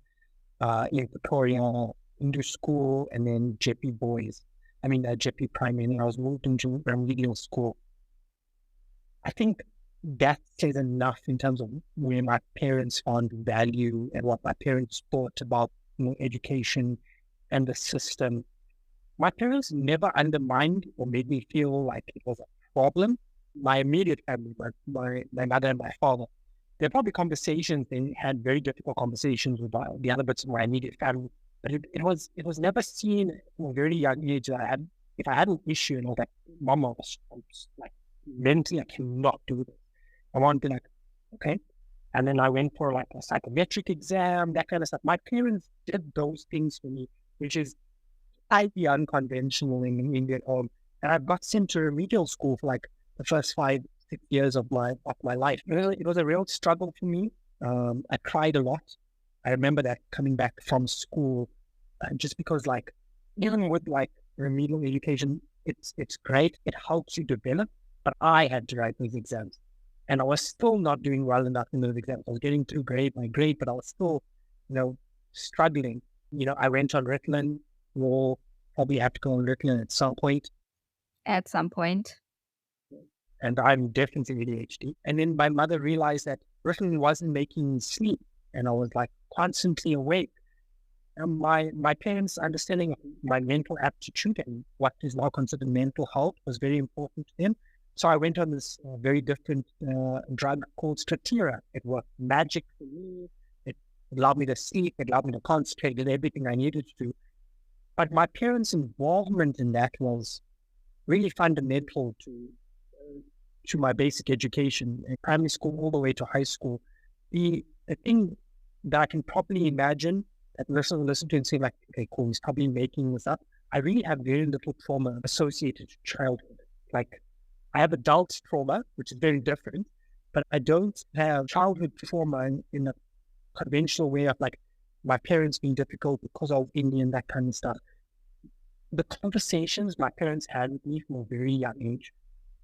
in Pretoria, English school, and then JP Boys. JP Primary, and I was moved into remedial school. I think that says enough in terms of where my parents found value and what my parents thought about education and the system. My parents never undermined or made me feel like it was a problem. My immediate family, my mother and my father, there are probably conversations, they had very difficult conversations with the other bits of my immediate family, but it was never seen from a very young age that if I had an issue and I was like, Mama, I'm just, like mentally I cannot do this. I want to be like, okay. And then I went for like a psychometric exam, that kind of stuff. My parents did those things for me, which is highly unconventional in Indian home. And I got sent to remedial school for like the first 5-6 years of my life. It was a real struggle for me. I cried a lot. I remember that coming back from school, just because like, even with like remedial education, it's great. It helps you develop, but I had to write those exams. And I was still not doing well enough in those exams. I was getting through my grade, but I was still, struggling. I went on Ritalin. We'll probably have to go on Ritalin at some point. At some point. And I'm definitely ADHD. And then my mother realized that Ritalin wasn't making me sleep. And I was like constantly awake. And my parents' understanding of my mental aptitude and what is now considered mental health was very important to them. So I went on this very different drug called Chettiar. It was magic for me. It allowed me to sleep. It allowed me to concentrate, did everything I needed to do. But my parents' involvement in that was really fundamental to to my basic education, primary school all the way to high school, the thing that I can probably imagine that listen to and say like, okay, cool, he's probably making this up. I really have very little trauma associated to childhood. Like I have adult trauma, which is very different, but I don't have childhood trauma in a conventional way of like my parents being difficult because of Indian, that kind of stuff. The conversations my parents had with me from a very young age,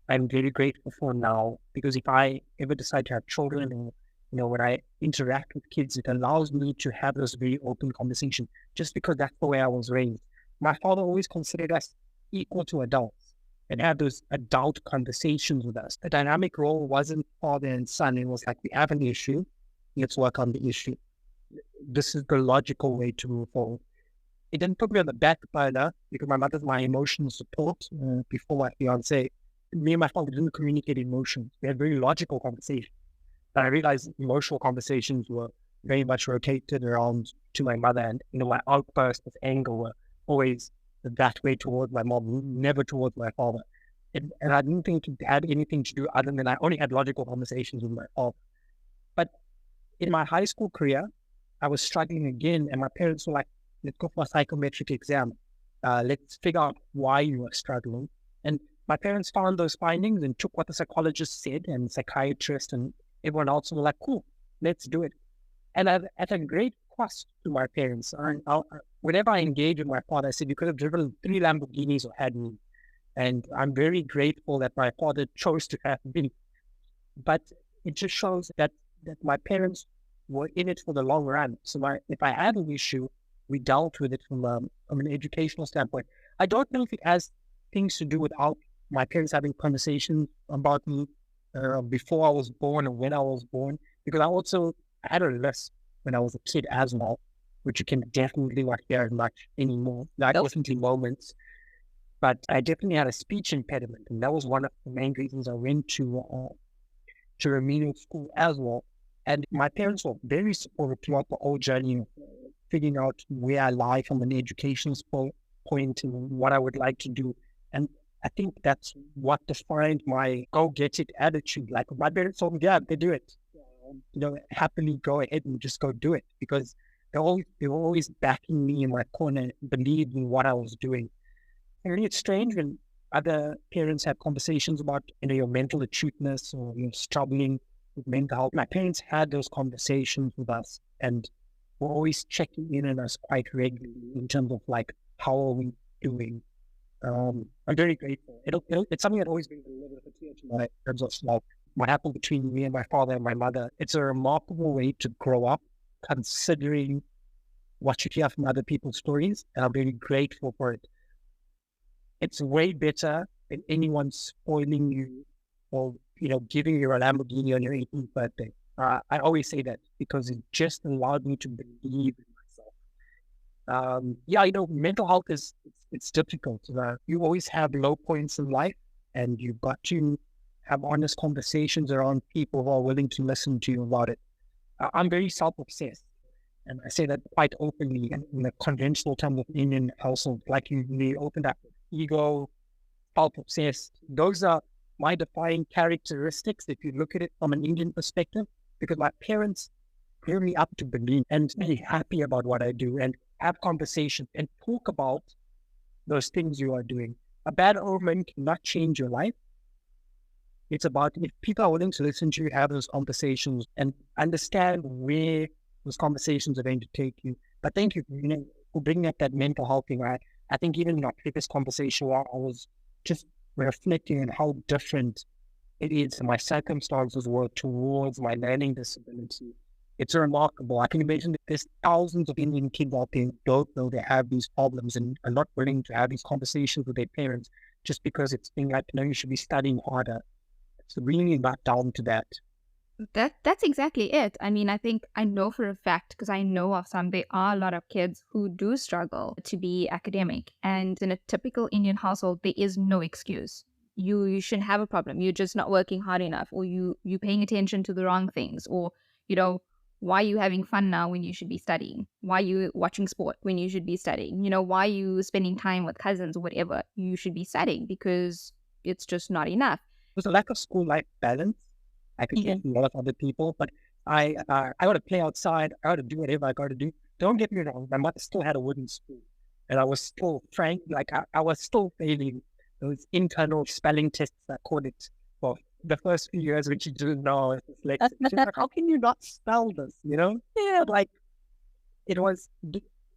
I'm very grateful for now, because if I ever decide to have children, or when I interact with kids, it allows me to have those very open conversations, just because that's the way I was raised. My father always considered us equal to adults and had those adult conversations with us. The dynamic role wasn't father and son. It was like, we have an issue, let's work on the issue. This is the logical way to move forward. It didn't put me on the back burner because my mother's my emotional support before my fiance. Me and my father didn't communicate emotions. We had very logical conversations. But I realized emotional conversations were very much rotated around to my mother, and my outbursts of anger were always that way towards my mom, never towards my father. And I didn't think it had anything to do other than I only had logical conversations with my father. But in my high school career, I was struggling again, and my parents were like, let's go for a psychometric exam. Let's figure out why you are struggling. And my parents found those findings and took what the psychologist said, and psychiatrist and everyone else were like, cool, let's do it. And at a great cost to my parents. Whenever I engage with my father, I said, you could have driven 3 Lamborghinis or had me. And I'm very grateful that my father chose to have me. But it just shows that my parents were in it for the long run. So if I had an issue, we dealt with it from an educational standpoint. I don't know if it has things to do with my parents having conversations about me before I was born and when I was born, because I had a lisp when I was a kid as well, which you can definitely not hear as much anymore. Like definitely moments, but I definitely had a speech impediment, and that was one of the main reasons I went to remedial school as well. And my parents were very supportive throughout the whole journey of figuring out where I lie from an educational point and what I would like to do. And I think that's what defined my go-get-it attitude. Like my parents told me, yeah, they do it. Happily go ahead and just go do it, because they were always backing me in my corner, believing what I was doing. And really, it's strange when other parents have conversations about your mental acuteness or struggling with mental health. My parents had those conversations with us and were always checking in on us quite regularly in terms of like, how are we doing? I'm very grateful. It's something that always brings a little bit of a tear to my terms of like what happened between me and my father and my mother. It's a remarkable way to grow up, considering what you hear from other people's stories, and I'm very grateful for it. It's way better than anyone spoiling you or giving you a Lamborghini on your 18th birthday. I always say that because it just allowed me to believe in myself. Mental health it's difficult. You always have low points in life, and you've got to have honest conversations around people who are willing to listen to you about it. I'm very self-obsessed, and I say that quite openly in the conventional term of Indian household. Like you opened up with ego, self-obsessed. Those are my defining characteristics if you look at it from an Indian perspective, because my parents grew me up to believe and be happy about what I do and have conversations and talk about those things you are doing. A bad omen cannot change your life. It's about if people are willing to listen to you, have those conversations and understand where those conversations are going to take you. But thank you for bringing up that mental health thing. Right? I think even in our previous conversation, I was just reflecting on how different it is in my circumstances were towards my learning disability. It's remarkable. I can imagine that there's thousands of Indian kids out there who don't know they have these problems and are not willing to have these conversations with their parents just because it's being like, you should be studying harder. It's really not down to that. That's exactly it. I mean, I know for a fact, because I know of there are a lot of kids who do struggle to be academic. And in a typical Indian household, there is no excuse. You shouldn't have a problem. You're just not working hard enough, or you paying attention to the wrong things, or, why are you having fun now when you should be studying? Why are you watching sport when you should be studying? Why are you spending time with cousins or whatever? You should be studying, because it's just not enough. was a lack of school life balance. I could get a lot of other people, but I got to play outside. I got to do whatever I got to do. Don't get me wrong. My mother still had a wooden spoon, and I was still I was still failing those internal spelling tests. I called it for the first few years, which she didn't know. It's like, she's like, how can you not spell this? But like, it was.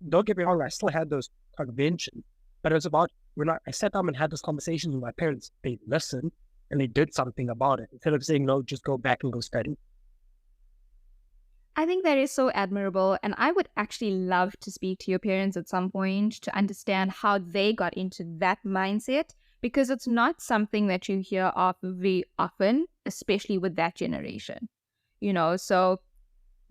Don't get me wrong. I still had those conventions, but it was about when I sat down and had this conversation with my parents. They listened and they did something about it instead of saying no. Just go back and go study. I think that is so admirable, and I would actually love to speak to your parents at some point to understand how they got into that mindset, because it's not something that you hear of very often, especially with that generation. So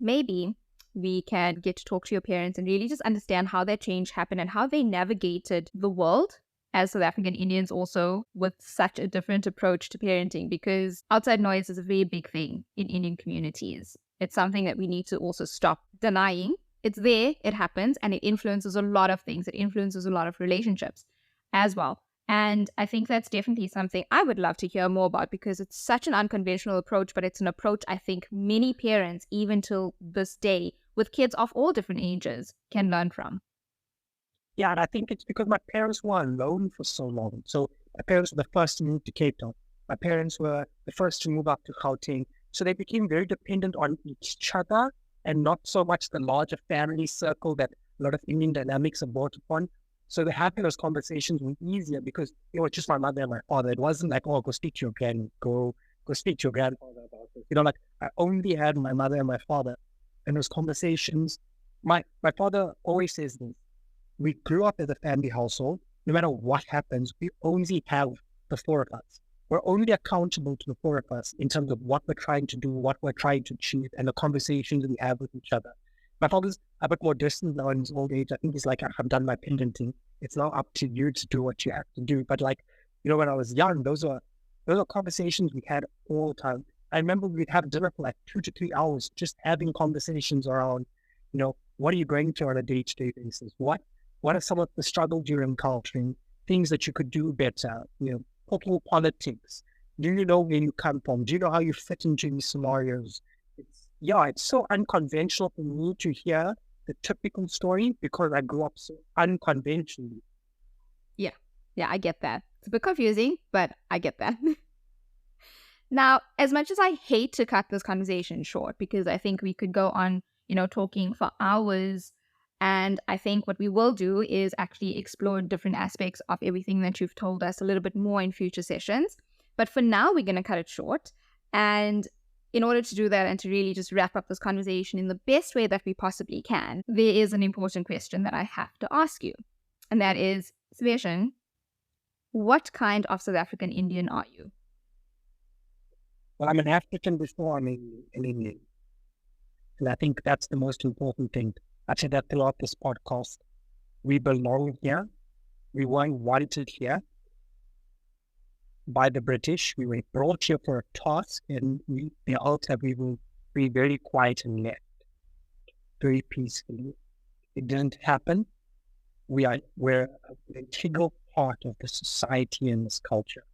maybe we can get to talk to your parents and really just understand how that change happened and how they navigated the world as South African Indians, also with such a different approach to parenting, because outside noise is a very big thing in Indian communities. It's something that we need to also stop denying. It's there, it happens, and it influences a lot of things. It influences a lot of relationships as well. And I think that's definitely something I would love to hear more about, because it's such an unconventional approach, but it's an approach I think many parents, even till this day, with kids of all different ages, can learn from. Yeah, and I think it's because my parents were alone for so long. So my parents were the first to move to Cape Town. My parents were the first to move up to Gauteng. So they became very dependent on each other and not so much the larger family circle that a lot of Indian dynamics are brought upon. So the having those conversations were easier because it was just my mother and my father. It wasn't like, oh, go speak to your granny, go speak to your grandfather about this. Like I only had my mother and my father. And those conversations, my father always says this: we grew up as a family household. No matter what happens, we only have the four of us. We're only accountable to the four of us in terms of what we're trying to do, what we're trying to achieve, and the conversations we have with each other. My father's a bit more distant now in his old age. I think he's like, I've done my parenting. It's now up to you to do what you have to do. But like, when I was young, those are conversations we had all the time. I remember we'd have dinner for like 2 to 3 hours, just having conversations around, what are you going through on a day-to-day basis? What are some of the struggles you're encountering? Things that you could do better? Total politics. Do you know where you come from? Do you know how you fit into these scenarios? It's so unconventional for me to hear the typical story because I grew up so unconventionally. Yeah, I get that. It's a bit confusing, but I get that. Now, as much as I hate to cut this conversation short, because I think we could go on, talking for hours, and I think what we will do is actually explore different aspects of everything that you've told us a little bit more in future sessions. But for now, we're going to cut it short. And in order to do that and to really just wrap up this conversation in the best way that we possibly can, there is an important question that I have to ask you. And that is, Siveshen, what kind of South African Indian are you? Well, I'm an African before I'm an Indian. And I think that's the most important thing. I said that throughout this podcast. We belong here. We weren't wanted here by the British. We were brought here for a task, and they all said we will be very quiet and left very peacefully. It didn't happen. We're an integral part of the society and this culture.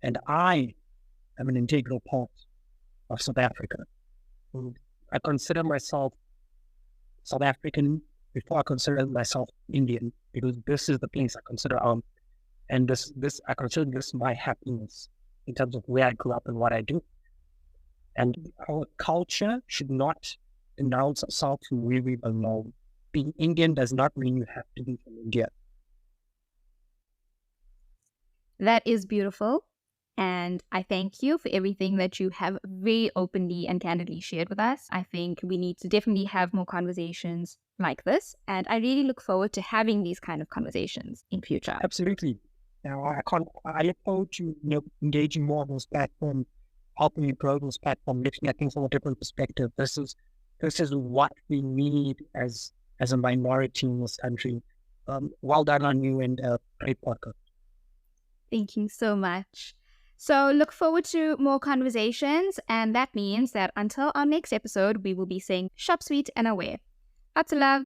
And I am an integral part of South Africa. And I consider myself South African before I consider myself Indian, because this is the place I consider home. And I consider this my happiness in terms of where I grew up and what I do. And our culture should not denounce ourselves from where we belong. Being Indian does not mean you have to be from India. That is beautiful. And I thank you for everything that you have very openly and candidly shared with us. I think we need to definitely have more conversations like this. And I really look forward to having these kind of conversations in future. Absolutely. Now, I look forward to engaging more on this platform, helping you grow this platform, looking at things from a different perspective. This is what we need as a minority in this country. Well done on you, and great podcast. Thank you so much. So look forward to more conversations, and that means that until our next episode, we will be saying shop sweet and aware. Lots of love.